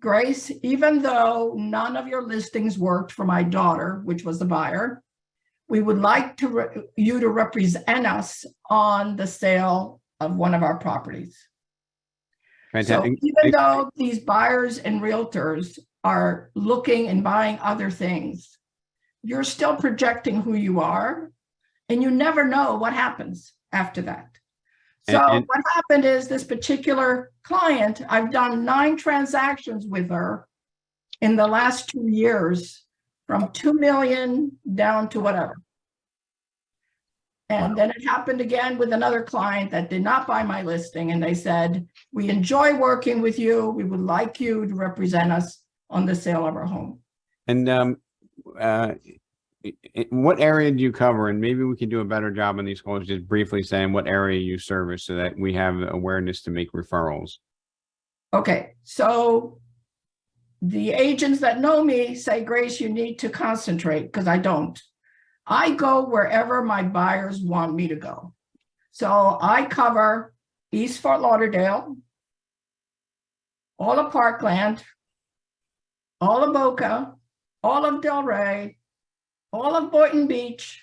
Grace, even though none of your listings worked for my daughter, which was the buyer, we would like you to represent us on the sale of one of our properties. Fantastic. So even though these buyers and realtors are looking and buying other things, you're still projecting who you are, and you never know what happens after that. So what happened is this particular client, I've done 9 transactions with her in the last 2 years, from 2 million down to whatever. And then it happened again with another client that did not buy my listing. And they said, we enjoy working with you. We would like you to represent us on the sale of our home.
And what area do you cover? And maybe we can do a better job on these calls, just briefly saying what area you service so that we have awareness to make referrals.
Okay, so the agents that know me say, Grace, you need to concentrate, because I don't. I go wherever my buyers want me to go. So I cover East Fort Lauderdale, all of Parkland, all of Boca, all of Delray, all of Boynton Beach,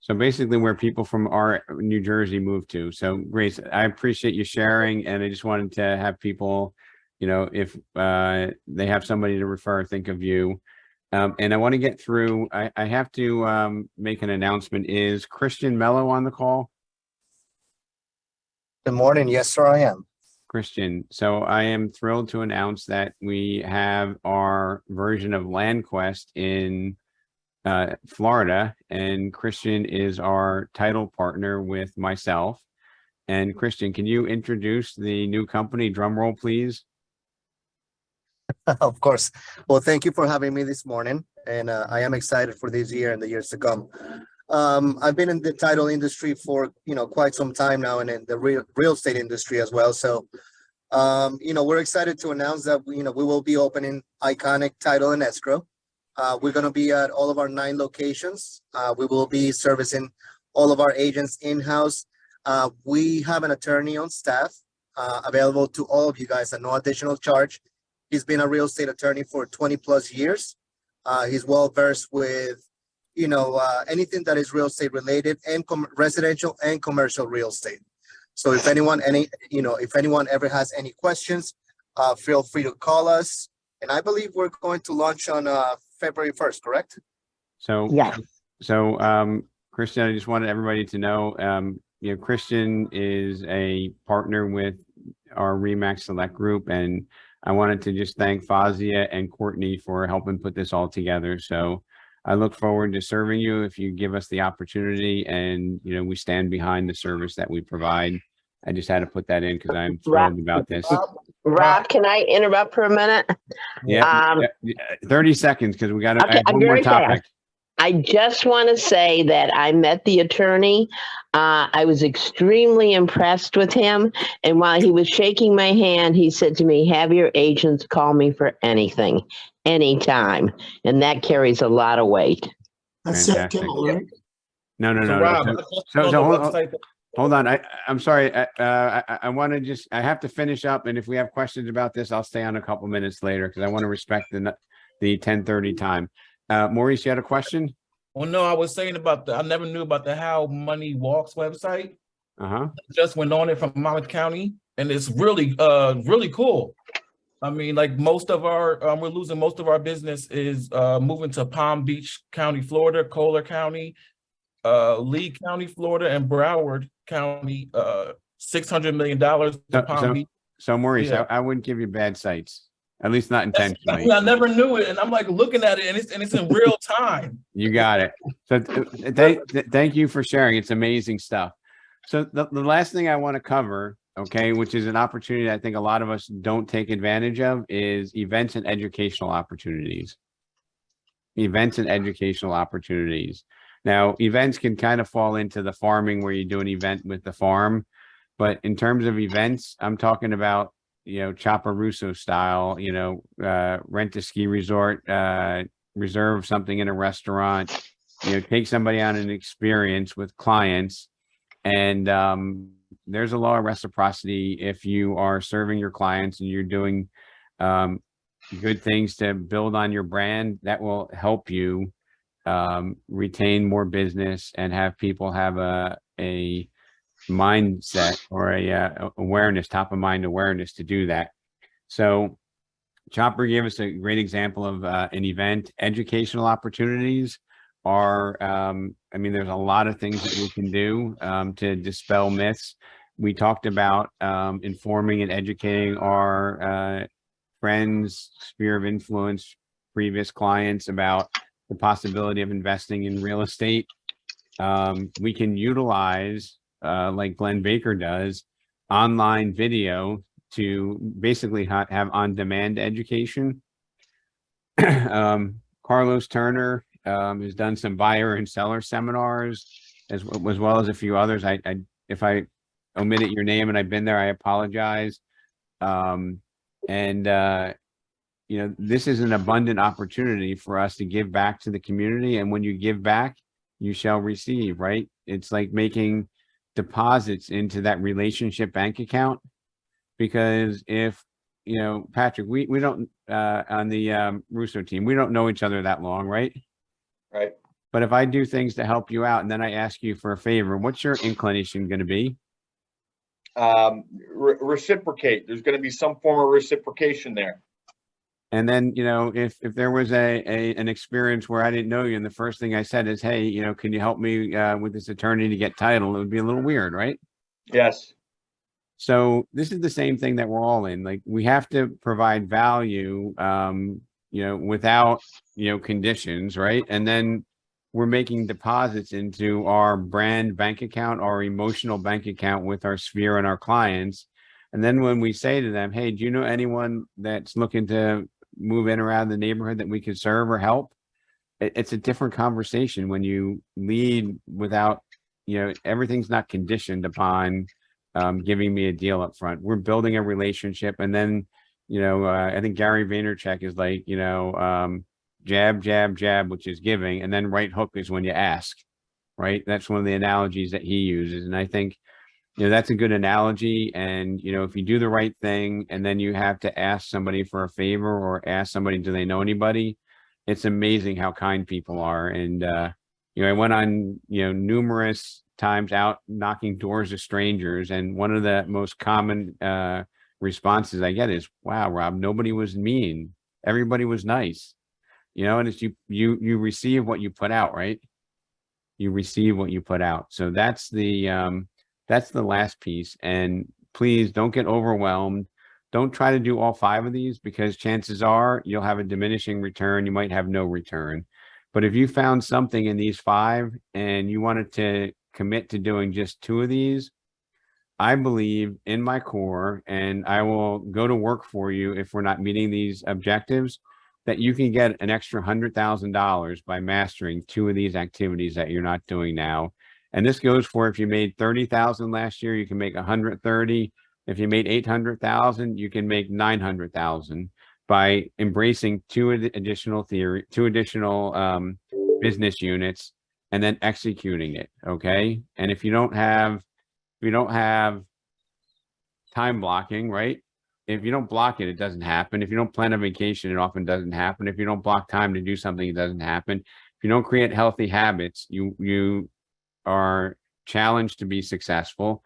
So basically where people from our New Jersey move to. So Grace, I appreciate you sharing, and I just wanted to have people, if they have somebody to refer, think of you. And I want to get through, I have to make an announcement. Is Christian Mello on the call?
Good morning. Yes, sir, I am.
Christian, so I am thrilled to announce that we have our version of LandQuest in Florida, and Christian is our title partner with myself. And Christian, can you introduce the new company? Drum roll, please.
Of course. Well, thank you for having me this morning, and I am excited for this year and the years to come. I've been in the title industry for quite some time now, and in the real estate industry as well. So, we're excited to announce that we will be opening Iconic Title and Escrow. We're going to be at all of our 9 locations. We will be servicing all of our agents in-house. We have an attorney on staff available to all of you guys at no additional charge. He's been a real estate attorney for 20 plus years. He's well versed with, anything that is real estate related and residential and commercial real estate. So if anyone ever has any questions, feel free to call us. And I believe we're going to launch on February 1st, correct?
So,
Yes.
So, Christian, I just wanted everybody to know, Christian is a partner with our Remax Select Group, and I wanted to just thank Fazia and Courtney for helping put this all together. So I look forward to serving you if you give us the opportunity, and, we stand behind the service that we provide. I just had to put that in because I'm thrilled about this.
Rob, can I interrupt for a minute?
Yeah, 30 seconds because we got to,
Okay,
I have
I'm
one more
very
topic.
fast. I just want to say that I met the attorney. I was extremely impressed with him. And while he was shaking my hand, he said to me, have your agents call me for anything, anytime. And that carries a lot of weight.
That's Seth
Fantastic.
Kimmel, right?
No.
So Rob,
Hold on. I'm sorry. I want to I have to finish up. And if we have questions about this, I'll stay on a couple minutes later because I want to respect the 10:30 time. Maurice, you had a question?
well, no, I was saying I never knew about the How Money Walks website.
Uh-huh.
Just went on it from Monmouth County, and it's really, really cool. I mean, like most of our, we're losing most of our business is moving to Palm Beach County, Florida, Kohler County, Lee County, Florida, and Broward County. $600 million to Palm Beach.
So Maurice,
Yeah.
I wouldn't give you bad sites, at least not intentionally.
I never knew it, and I'm like looking at it, and it's in real time.
You got it. So thank you for sharing. It's amazing stuff. So the last thing I want to cover, okay, which is an opportunity I think a lot of us don't take advantage of, is events and educational opportunities. Events and educational opportunities. Now, events can kind of fall into the farming where you do an event with the farm. But in terms of events, I'm talking about, Chopper Russo style, rent a ski resort, reserve something in a restaurant, take somebody on an experience with clients. And there's a law of reciprocity if you are serving your clients and you're doing good things to build on your brand, that will help you retain more business and have people have a mindset or a awareness, top of mind awareness to do that. So Chopper gave us a great example of an event. Educational opportunities are, there's a lot of things that we can do to dispel myths. We talked about informing and educating our friends, sphere of influence, previous clients about the possibility of investing in real estate. We can utilize, like Glenn Baker does, online video to basically have on-demand education. Carlos Turner has done some buyer and seller seminars, as well as a few others. If I omitted your name and I've been there, I apologize. This is an abundant opportunity for us to give back to the community. And when you give back, you shall receive, right? It's like making deposits into that relationship bank account. Because if, Patrick, we don't, on the Russo team, we don't know each other that long, right?
Right.
But if I do things to help you out and then I ask you for a favor, what's your inclination going to be?
Reciprocate. There's going to be some form of reciprocation there.
And then, if there was an experience where I didn't know you and the first thing I said is, hey, can you help me with this attorney to get title? It would be a little weird, right?
Yes.
So this is the same thing that we're all in. Like, we have to provide value, without, conditions, right? And then we're making deposits into our brand bank account, our emotional bank account with our sphere and our clients. And then when we say to them, hey, do you know anyone that's looking to move in or out of the neighborhood that we could serve or help? It's a different conversation when you lead without, everything's not conditioned upon giving me a deal up front. We're building a relationship. And then, I think Gary Vaynerchuk is like, jab, jab, jab, which is giving, and then right hook is when you ask, right? That's one of the analogies that he uses. And I think, that's a good analogy. And, if you do the right thing and then you have to ask somebody for a favor or ask somebody, do they know anybody? It's amazing how kind people are. And, I went on, numerous times out knocking doors of strangers. And one of the most common responses I get is, wow, Rob, nobody was mean. Everybody was nice. And it's you receive what you put out, right? You receive what you put out. So that's the last piece. And please don't get overwhelmed. Don't try to do all 5 of these, because chances are you'll have a diminishing return. You might have no return. But if you found something in these 5 and you wanted to commit to doing just 2 of these, I believe in my core, and I will go to work for you if we're not meeting these objectives, that you can get an extra $100,000 by mastering 2 of these activities that you're not doing now. And this goes for, if you made 30,000 last year, you can make 130. If you made 800,000, you can make 900,000 by embracing 2 additional business units and then executing it. Okay. And if you don't have time blocking, right? If you don't block it, it doesn't happen. If you don't plan a vacation, it often doesn't happen. If you don't block time to do something, it doesn't happen. If you don't create healthy habits, you are challenged to be successful.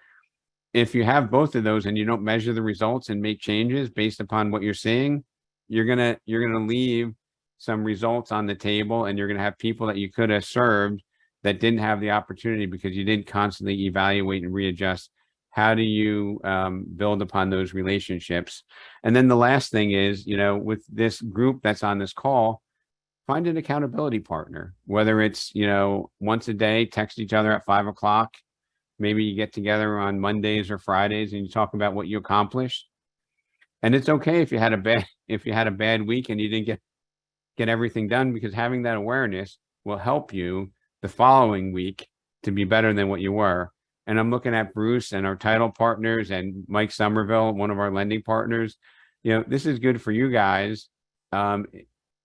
If you have both of those and you don't measure the results and make changes based upon what you're seeing, you're gonna leave some results on the table, and you're gonna have people that you could have served that didn't have the opportunity because you didn't constantly evaluate and readjust. How do you build upon those relationships? And then the last thing is, with this group that's on this call, find an accountability partner, whether it's, once a day, text each other at 5 o'clock. Maybe you get together on Mondays or Fridays and you talk about what you accomplished. And it's okay if you had a bad week and you didn't get everything done, because having that awareness will help you the following week to be better than what you were. And I'm looking at Bruce and our title partners and Mike Somerville, one of our lending partners. This is good for you guys.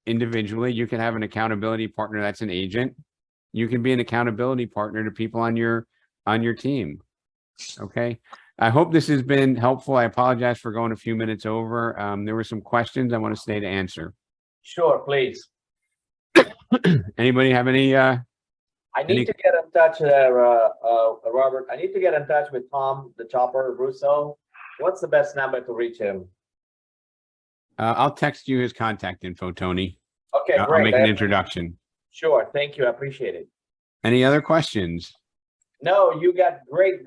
Individually, you can have an accountability partner that's an agent. You can be an accountability partner to people on your team. Okay. I hope this has been helpful. I apologize for going a few minutes over. There were some questions I want to stay to answer.
Sure, please.
Anybody have any?
I need to get in touch, Robert. I need to get in touch with Tom, the Chopper Russo. What's the best number to reach him?
I'll text you his contact info, Tony.
Okay, great.
I'll make an introduction.
Sure. Thank you. I appreciate it.
Any other questions?
No, you got great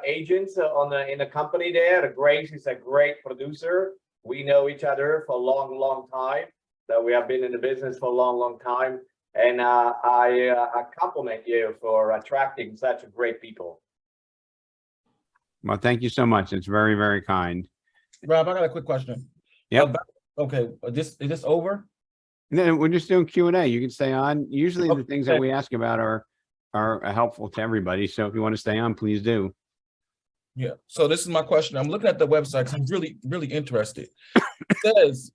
agents in the company there. Grace is a great producer. We know each other for a long time. That we have been in the business for a long time. And I compliment you for attracting such great people.
Well, thank you so much. It's very, very kind.
Rob, I got a quick question.
Yep.
Okay. Is this over?
No, we're just doing Q&A. You can stay on. Usually the things that we ask about are helpful to everybody. So if you want to stay on, please do.
Yeah. So this is my question. I'm looking at the website because I'm really interested. It says,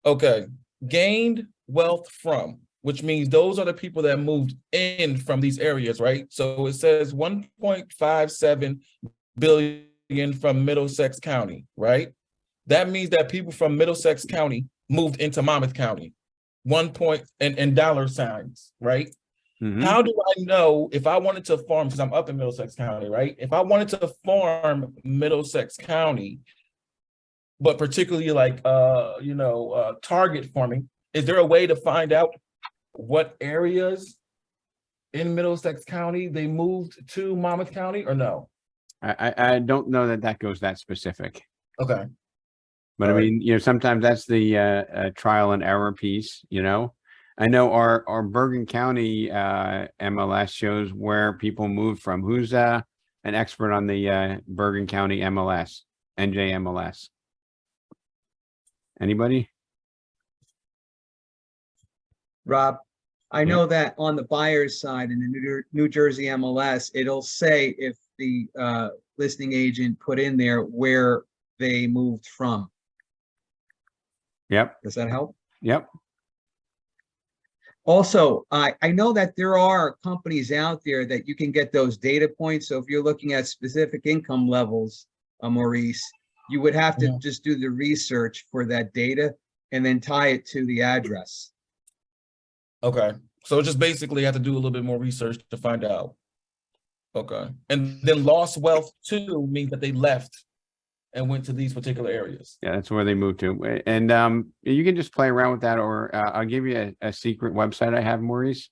okay, gained wealth from, which means those are the people that moved in from these areas, right? So it says 1.57 billion from Middlesex County, right? That means that people from Middlesex County moved into Monmouth County. In dollar signs, right? How do I know if I wanted to farm, because I'm up in Middlesex County, right? If I wanted to farm Middlesex County, but particularly like, target farming, is there a way to find out what areas in Middlesex County they moved to Monmouth County or no?
I don't know that that goes that specific.
Okay.
But I
All right.
mean, sometimes that's the trial and error piece, I know our Bergen County MLS shows where people moved from. Who's an expert on the Bergen County MLS, NJMLS? Anybody?
Rob, I know that on the buyer's side in the New Jersey MLS, it'll say if the listing agent put in there where they moved from.
Yep.
Does that help?
Yep.
Also, I know that there are companies out there that you can get those data points. So if you're looking at specific income levels, Maurice, you would have to just do the research for that data and then tie it to the address.
Okay. So just basically have to do a little bit more research to find out. Okay. And then lost wealth too means that they left and went to these particular areas.
Yeah, that's where they moved to. And you can just play around with that, or I'll give you a secret website I have, Maurice.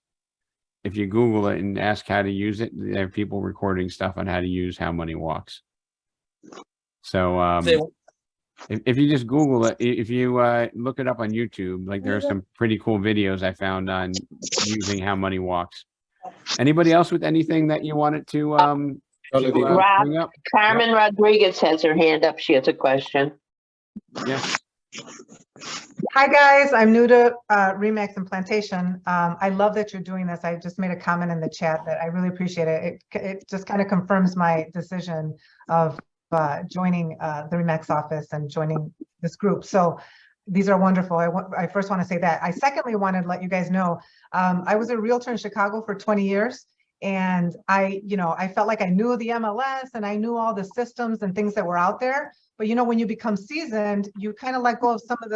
If you Google it and ask how to use it, there are people recording stuff on how to use How Money Walks. So if you just Google it, if you look it up on YouTube, like there are some pretty cool videos I found on using How Money Walks. Anybody else with anything that you wanted to
Rob,
bring up?
Carmen Rodriguez has her hand up. She has a question.
Yes.
Hi, guys. I'm new to Remax and Plantation. I love that you're doing this. I just made a comment in the chat that I really appreciate it. It just kind of confirms my decision of joining the Remax office and joining this group. So these are wonderful. I first want to say that. I secondly wanted to let you guys know, I was a realtor in Chicago for 20 years. And I felt like I knew the MLS and I knew all the systems and things that were out there. But when you become seasoned, you kind of let go of some of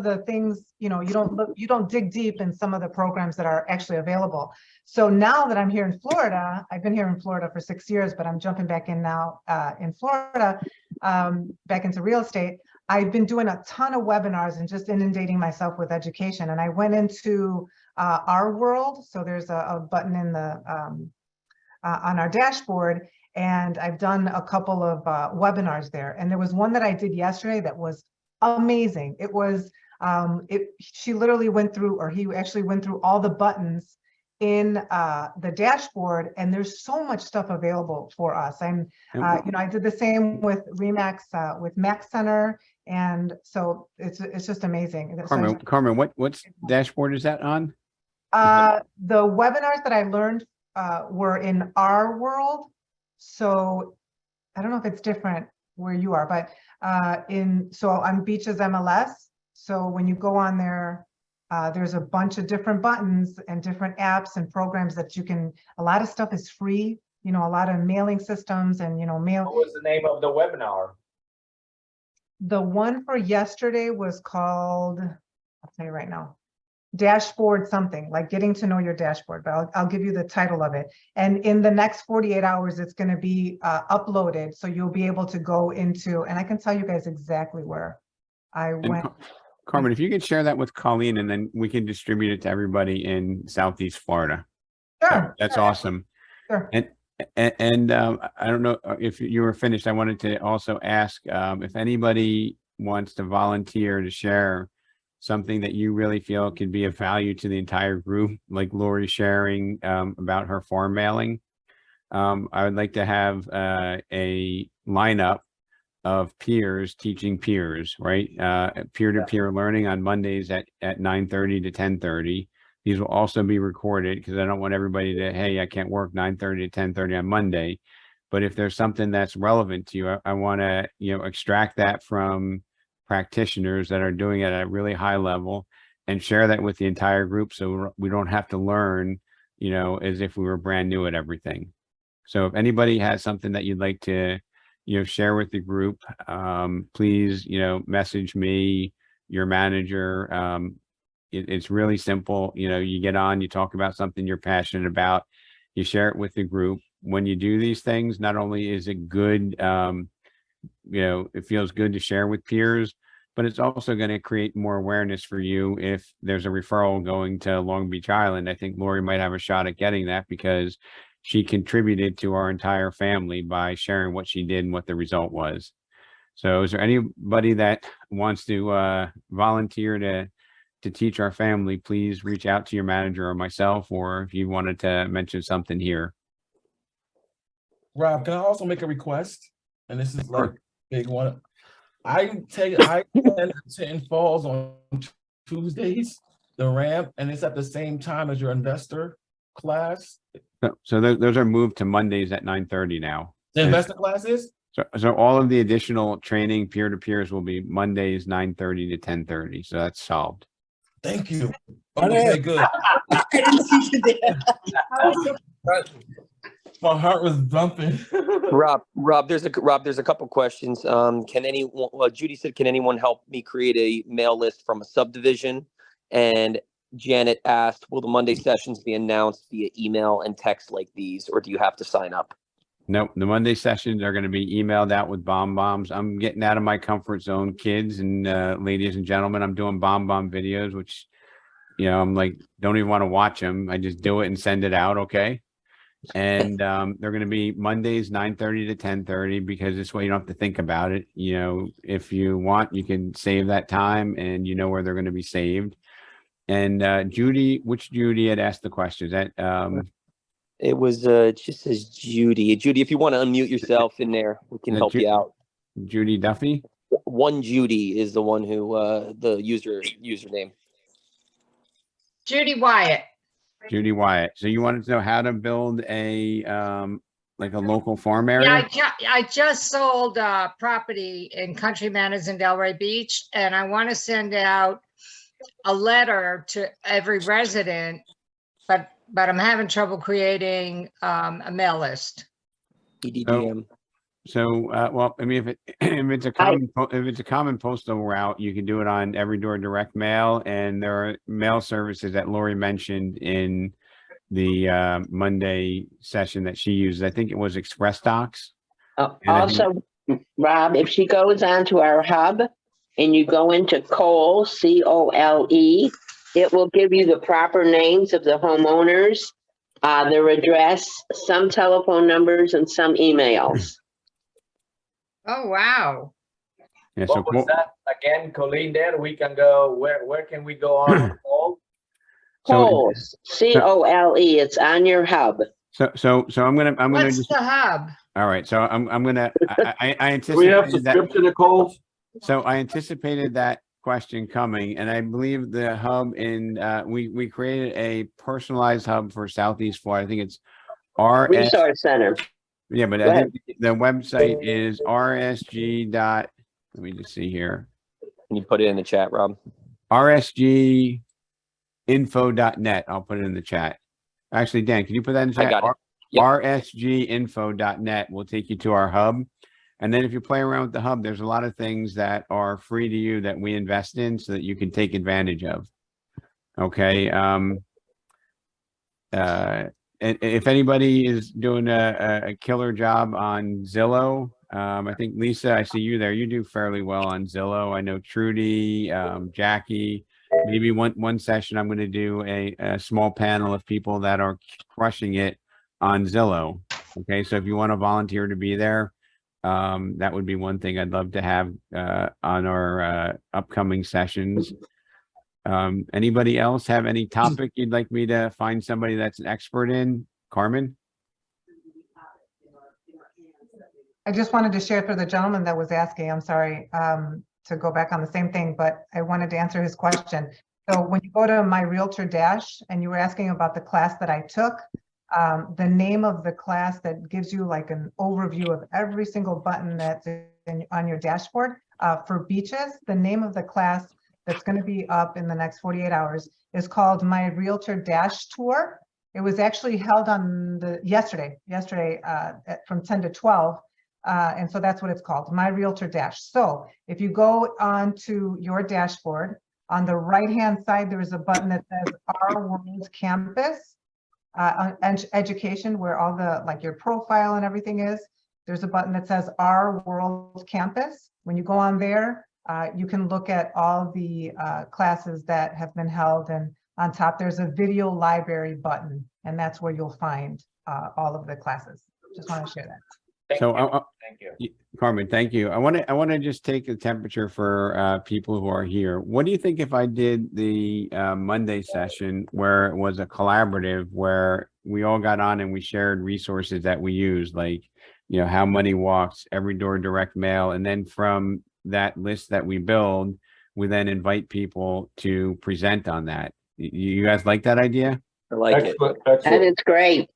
the things. You don't dig deep in some of the programs that are actually available. So now that I'm here in Florida, I've been here in Florida for 6 years, but I'm jumping back in now in Florida, back into real estate. I've been doing a ton of webinars and just inundating myself with education. And I went into our world. So there's a button in the on our dashboard, and I've done a couple of webinars there. And there was one that I did yesterday that was amazing. It was she literally went through, or he actually went through all the buttons in the dashboard, and there's so much stuff available for us. And I did the same with Remax with Max Center, and so it's just amazing.
Carmen, what dashboard is that on?
The webinars that I learned were in our world. So I don't know if it's different where you are, but so on Beaches MLS. So when you go on there, there's a bunch of different buttons and different apps and programs that you can, a lot of stuff is free, a lot of mailing systems and, mail.
What was the name of the webinar?
The one for yesterday was called, I'll tell you right now, dashboard something, like getting to know your dashboard, but I'll give you the title of it. And in the next 48 hours, it's going to be uploaded. So you'll be able to go into, and I can tell you guys exactly where I went.
Carmen, if you could share that with Colleen, and then we can distribute it to everybody in Southeast Florida.
Sure.
That's awesome.
Sure.
And I don't know if you were finished. I wanted to also ask if anybody wants to volunteer to share something that you really feel could be of value to the entire group, like Lori sharing about her farm mailing. I would like to have a lineup of peers teaching peers, right? Peer-to-peer learning on Mondays at 9:30 to 10:30. These will also be recorded because I don't want everybody to, hey, I can't work 9:30 to 10:30 on Monday. But if there's something that's relevant to you, I want to, extract that from practitioners that are doing it at a really high level and share that with the entire group, so we don't have to learn, as if we were brand new at everything. So if anybody has something that you'd like to, share with the group, please, message me, your manager, it's really simple. You know, you get on, you talk about something you're passionate about, you share it with the group. When you do these things, not only is it good, you know, it feels good to share with peers, but it's also going to create more awareness for you if there's a referral going to Long Beach Island. I think Lori might have a shot at getting that because she contributed to our entire family by sharing what she did and what the result was. So is there anybody that wants to volunteer to teach our family? Please reach out to your manager or myself, or if you wanted to mention something here.
Rob, can I also make a request? And this is like a big one. I attend Falls on Tuesdays, the ramp, and it's at the same time as your investor class.
So those are moved to Mondays at 9:30 now.
The investor classes?
So all of the additional training peer-to-peers will be Mondays 9:30 to 10:30. So that's solved.
Thank you. Okay, good.
I didn't see you there.
My heart was thumping.
Rob, there's a couple questions. Can anyone, well, Judy said, can anyone help me create a mail list from a subdivision? And Janet asked, will the Monday sessions be announced via email and text like these, or do you have to sign up?
Nope, the Monday sessions are going to be emailed out with bombs. I'm getting out of my comfort zone, kids and ladies and gentlemen. I'm doing bomb videos, which, you know, I'm like, don't even want to watch them. I just do it and send it out. Okay. And they're going to be Mondays 9:30 to 10:30 because this way you don't have to think about it. You know, if you want, you can save that time and you know where they're going to be saved. And Judy, which Judy had asked the questions that
it was it just says Judy. Judy, if you want to unmute yourself in there, we can help you out.
Judy Duffy?
One Judy is the one who the username.
Judy Wyatt.
Judy Wyatt. So you wanted to know how to build a like a local farm area?
Yeah, I just sold property in Country Manors in Delray Beach, and I want to send out a letter to every resident, but I'm having trouble creating a mail list.
EDGM.
So well, I mean, if it's a common postal route, you can do it on Every Door Direct Mail, and there are mail services that Lori mentioned in the Monday session that she used. I think it was Express Docs.
Also, Rob, if she goes onto our hub and you go into Cole, C-O-L-E, it will give you the proper names of the homeowners, their address, some telephone numbers, and some emails.
Oh, wow.
Yeah,
What was that again, Colleen? There we can go. Where can we go on?
Cole, C-O-L-E. It's on your hub.
So I'm gonna
What's
just
the hub?
all right. So I'm gonna I anticipated
we have subscription to Coles?
So I anticipated that question coming, and I believe the hub in we created a personalized hub for Southeast Florida. I think it's
Resource Center.
Yeah, but I think the website is rsg. Let me just see here.
Can you put it in the chat, Rob?
rsginfo.net. I'll put it in the chat. Actually, Dan, can you put that in the chat?
I got it. Yep.
rsginfo.net will take you to our hub. And then if you play around with the hub, there's a lot of things that are free to you that we invest in so that you can take advantage of. Okay. And if anybody is doing a killer job on Zillow, I think Lisa, I see you there. You do fairly well on Zillow. I know Trudy, Jackie. Maybe one session I'm going to do a small panel of people that are crushing it on Zillow. Okay, so if you want to volunteer to be there, that would be one thing I'd love to have on our upcoming sessions. Anybody else have any topic you'd like me to find somebody that's an expert in? Carmen?
I just wanted to share for the gentleman that was asking, I'm sorry, to go back on the same thing, but I wanted to answer his question. So when you go to My Realtor Dash and you were asking about the class that I took, the name of the class that gives you like an overview of every single button that's on your dashboard for beaches, the name of the class that's going to be up in the next 48 hours is called My Realtor Dash Tour. It was actually held on yesterday from 10 to 12. And so that's what it's called, My Realtor Dash. So if you go onto your dashboard, On the right-hand side, there is a button that says Our World Campus, education, where all the, like your profile and everything is. There's a button that says Our World Campus. When you go on there, you can look at all the classes that have been held, and on top there's a video library button, and that's where you'll find all of the classes. Just want to share that.
Thank you.
Carmen, thank you. I want to just take the temperature for people who are here. What do you think if I did the Monday session where it was a collaborative, where we all got on and we shared resources that we use, like, you know, How Money Walks, Every Door Direct Mail, and then from that list that we build, we then invite people to present on that. You guys like that idea?
I like it.
That is great.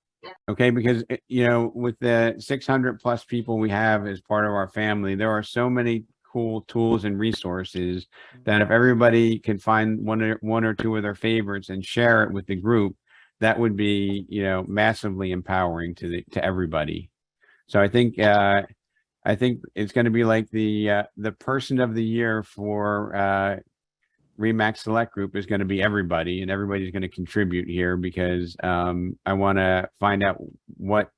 Okay, because you know, with the 600 plus people we have as part of our family, there are so many cool tools and resources that if everybody could find one or two of their favorites and share it with the group, that would be, you know, massively empowering to everybody. So I think it's going to be like the person of the year for Remax Select Group is going to be everybody, and everybody's going to contribute here, because I want to find out what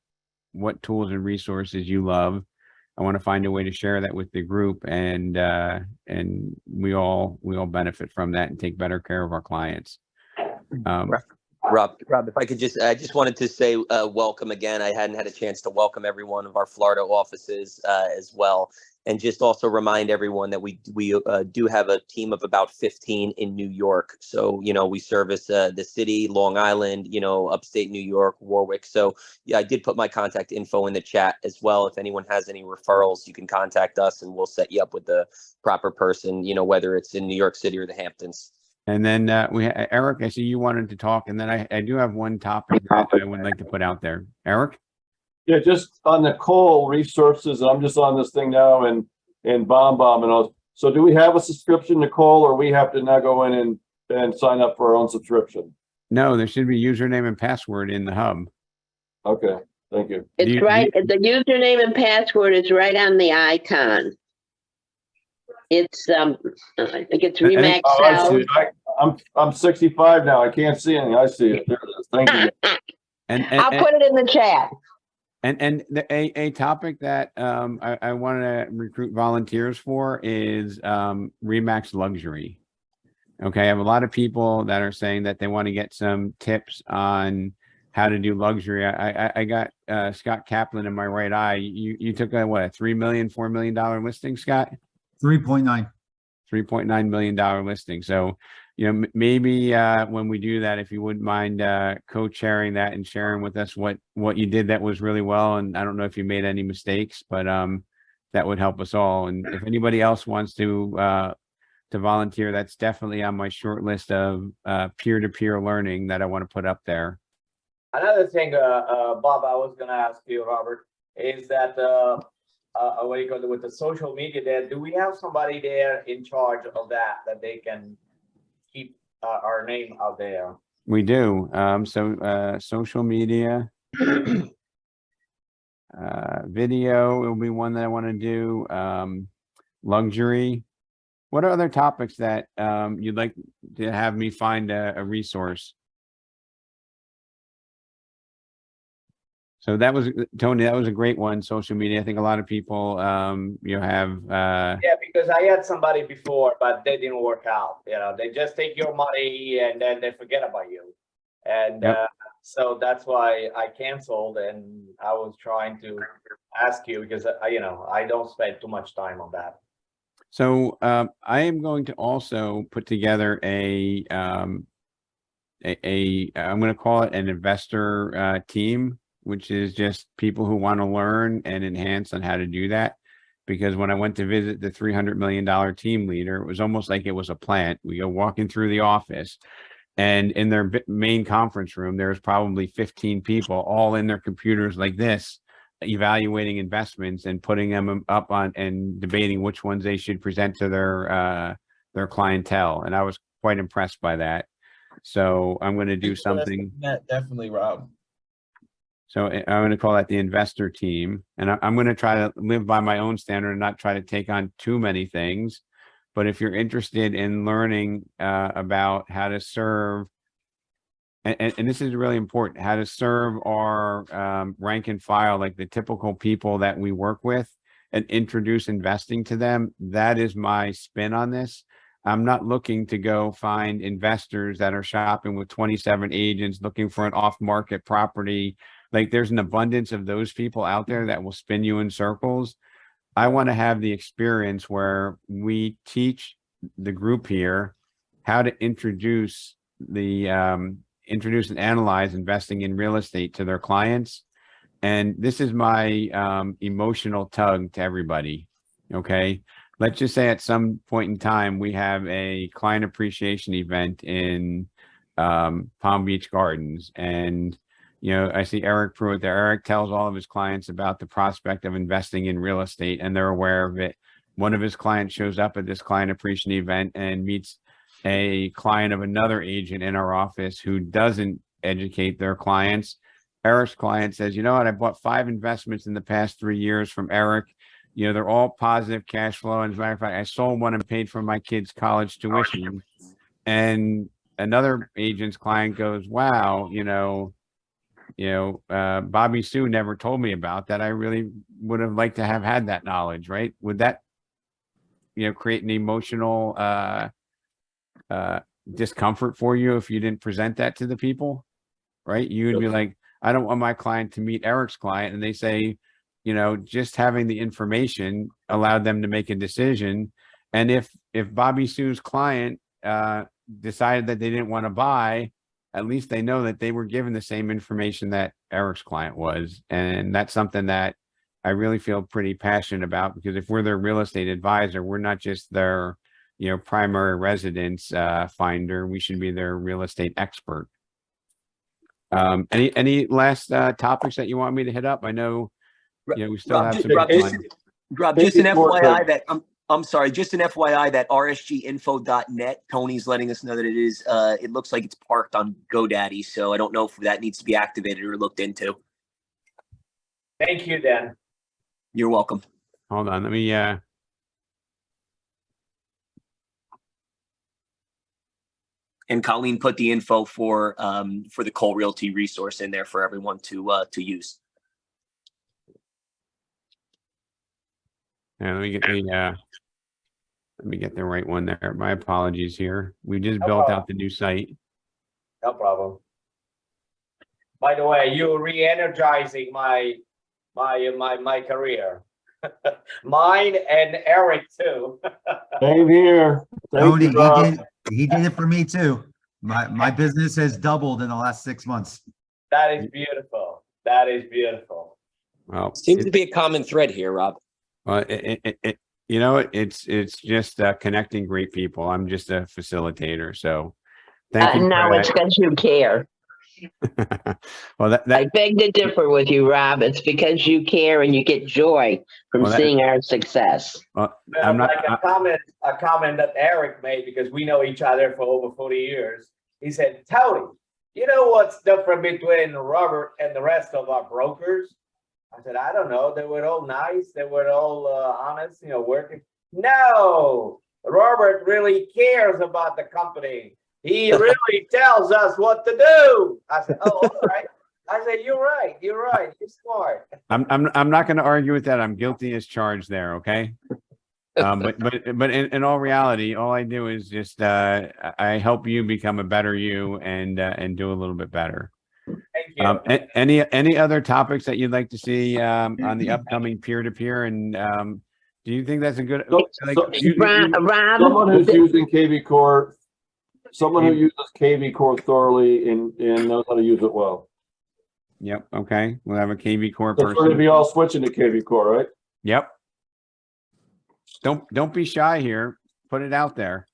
tools and resources you love. I want to find a way to share that with the group, and we all benefit from that and take better care of our clients.
Rob, if I could I just wanted to say welcome again. I hadn't had a chance to welcome every one of our Florida offices as well. And just also remind everyone that we do have a team of about 15 in New York. So, you know, we service the city, Long Island, you know, upstate New York, Warwick. So yeah, I did put my contact info in the chat as well. If anyone has any referrals, you can contact us and we'll set you up with the proper person, you know, whether it's in New York City or the Hamptons.
And then Eric, I see you wanted to talk, and then I do have one topic that I would like to put out there. Eric?
Yeah, just on the coal resources, I'm just on this thing now and BombBomb and all. So do we have a subscription to coal, or we have to now go in and sign up for our own subscription?
No, there should be username and password in the hub.
Okay, thank you.
It's right. The username and password is right on the icon. It's I think it's Remax
Oh, I
South.
see it. I'm 65 now. I can't see anything. I see it. There it is. Thank you.
And
I'll put it in the chat.
And a topic that I want to recruit volunteers for is Remax Luxury. Okay, I have a lot of people that are saying that they want to get some tips on how to do luxury. I got Scott Kaplan in my right eye. You took a what, $4 million listing, Scott?
3.9.
$3.9 million listing. So, you know, maybe when we do that, if you wouldn't mind co-chairing that and sharing with us what you did that was really well. And I don't know if you made any mistakes, but that would help us all. And if anybody else wants to volunteer, that's definitely on my short list of peer-to-peer learning that I want to put up there.
Another thing, Bob, I was going to ask you, Robert, is that what do you call it, with the social media there, do we have somebody there in charge of that they can keep our name out there?
We do. Social media, video will be one that I want to do. Luxury. What are other topics that you'd like to have me find a resource? So that was, Tony, that was a great one. Social media. I think a lot of people, you know, have.
Yeah, because I had somebody before, but they didn't work out. You know, they just take your money and then they forget about you. And so that's why I canceled. And I was trying to ask you because, you know, I don't spend too much time on that.
So I am going to also put together I'm going to call it an investor team, which is just people who want to learn and enhance on how to do that. Because when I went to visit the $300 million team leader, it was almost like it was a plant. We go walking through the office, and in their main conference room, there's probably 15 people all in their computers like this, evaluating investments and putting them up on and debating which ones they should present to their clientele. And I was quite impressed by that. So I'm going to do something.
Definitely, Rob.
So I'm going to call that the investor team. And I'm going to try to live by my own standard and not try to take on too many things. But if you're interested in learning about how to serve, and this is really important, how to serve our rank and file, like the typical people that we work with, and introduce investing to them, that is my spin on this. I'm not looking to go find investors that are shopping with 27 agents looking for an off-market property. Like, there's an abundance of those people out there that will spin you in circles. I want to have the experience where we teach the group here how to introduce and analyze investing in real estate to their clients. And this is my emotional tug to everybody. Okay. Let's just say at some point in time, we have a client appreciation event in Palm Beach Gardens. And, you know, I see Eric Pruitt there. Eric tells all of his clients about the prospect of investing in real estate, and they're aware of it. One of his clients shows up at this client appreciation event and meets a client of another agent in our office who doesn't educate their clients. Eric's client says, you know what, I bought 5 investments in the past 3 years from Eric. You know, they're all positive cash flow. And as a matter of fact, I sold one and paid for my kids' college tuition. And another agent's client goes, wow, Bobby Sue never told me about that. I really would have liked to have had that knowledge, right? Would that, create an emotional discomfort for you if you didn't present that to the people, right? You would be like, I don't want my client to meet Eric's client. And they say, just having the information allowed them to make a decision. And if Bobby Sue's client decided that they didn't want to buy, at least they know that they were given the same information that Eric's client was. And that's something that I really feel pretty passionate about, because if we're their real estate advisor, we're not just their, primary residence finder. We should be their real estate expert. Any last topics that you want me to hit up? I know, we still have some time.
Rob, just an FYI that I'm sorry, just an FYI that rsginfo.net, Tony's letting us know that it looks like it's parked on GoDaddy. So I don't know if that needs to be activated or looked into.
Thank you, Dan.
You're welcome.
Hold on, let me
and Colleen put the info for the Cole Realty resource in there for everyone to use.
Yeah, let me get the right one there. My apologies here. We just
No
built
problem.
out the new site.
No problem. By the way, you're re-energizing my career. Mine and Eric too.
Same here. Thank
Tony,
you, Rob.
he did it for me too. My business has doubled in the last 6 months.
That is beautiful. That is beautiful.
Well,
Seems to be a common thread here, Rob.
Well, it's just connecting great people. I'm just a facilitator, so thank you.
No, it's because you care.
Well,
I beg to differ with you, Rob. It's because you care and you get joy from seeing our success.
Well, I'm not.
Like a comment that Eric made, because we know each other for over 40 years. He said, Tony, you know what's different between Robert and the rest of our brokers? I said, I don't know. They were all nice. They were all honest, working. No, Robert really cares about the company. He really tells us what to do. I said, oh, all right. I said, you're right. You're right. You're smart.
I'm not going to argue with that. I'm guilty as charged there. Okay. But in all reality, all I do is just I help you become a better you and do a little bit better.
Thank you.
Any other topics that you'd like to see on the upcoming peer-to-peer? And do you think that's a good?
Rob,
Someone who's using KV Core, someone who uses KV Core thoroughly and knows how to use it well.
Yep. Okay. We'll have a KV Core
So we're going to
person.
be all switching to KV Core, right?
Yep. Don't be shy here. Put it out there.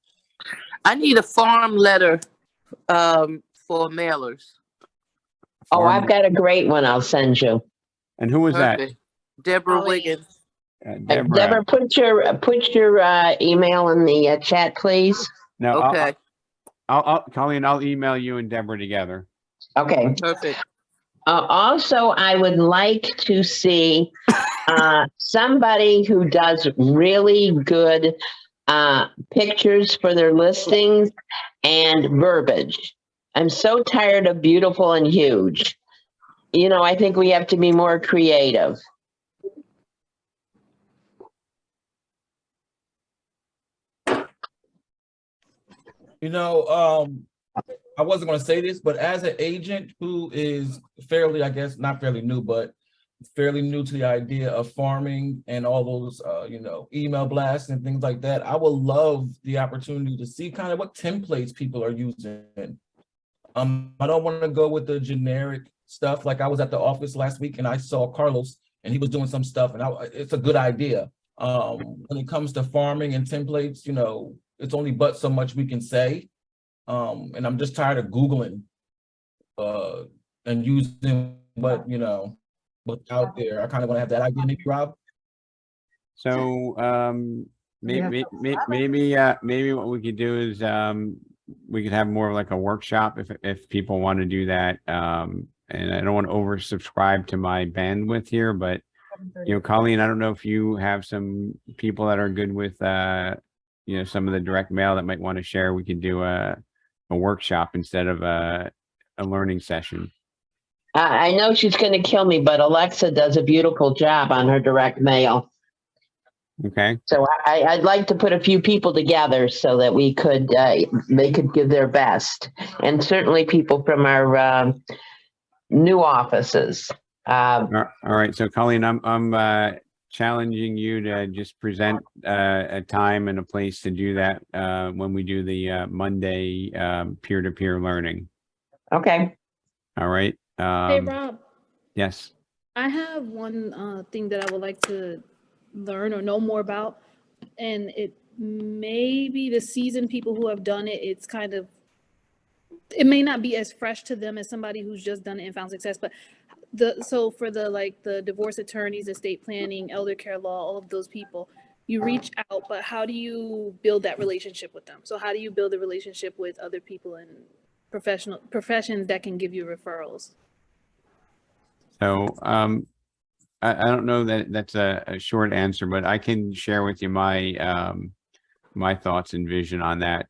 I need a farm letter for mailers.
Oh, I've got a great one I'll send you.
And who was that?
Perfect. Deborah Wiggins.
Deborah, put your email in the chat, please.
No.
Okay.
Colleen, I'll email you and Deborah together.
Okay.
Perfect.
Also, I would like to see somebody who does really good pictures for their listings and verbiage. I'm so tired of beautiful and huge. You know, I think we have to be more creative.
You know, I wasn't going to say this, but as an agent who is fairly, I guess, not fairly new, but fairly new to the idea of farming and all those, you know, email blasts and things like that, I would love the opportunity to see kind of what templates people are using. I don't want to go with the generic stuff. Like I was at the office last week and I saw Carlos and he was doing some stuff, and it's a good idea. When it comes to farming and templates, you know, it's only but so much we can say. And I'm just tired of Googling and using what, you know, what's out there. I kind of want to have that idea, maybe, Rob.
So maybe what we could do is we could have more of like a workshop if people want to do that. And I don't want to oversubscribe to my bandwidth here, but you know, Colleen, I don't know if you have some people that are good with you know, some of the direct mail that might want to share. We could do a workshop instead of a learning session.
I know she's going to kill me, but Alexa does a beautiful job on her direct mail.
Okay.
So I'd like to put a few people together so that we could, they could give their best. And certainly people from our new offices.
All right. So Colleen, I'm challenging you to just present a time and a place to do that when we do the Monday peer-to-peer learning.
Okay.
All right.
Hey, Rob,
Yes.
I have one thing that I would like to learn or know more about, and it may be the seasoned people who have done it. It's kind of, it may not be as fresh to them as somebody who's just done it and found success, but so for the divorce attorneys, estate planning, elder care law, all of those people, you reach out, but how do you build that relationship with them? So how do you build a relationship with other people in professions that can give you referrals?
So I don't know that that's a short answer, but I can share with you my my thoughts and vision on that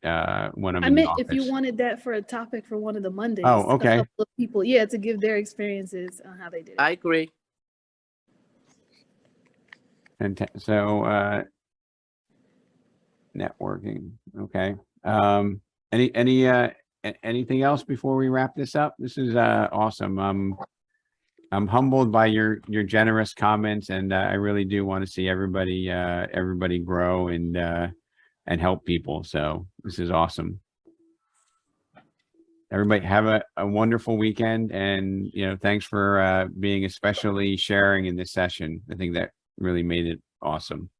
when I'm in the
meant
office.
if you wanted that for a topic for one of the Mondays.
Oh, okay.
A couple of people, yeah, to give their experiences on how they did it.
I agree.
And so networking. Okay. Anything else before we wrap this up? This is awesome. I'm humbled by your generous comments, and I really do want to see everybody grow and help people. So this is awesome. Everybody have a wonderful weekend, and you know, thanks for being especially sharing in this session. I think that really made it awesome.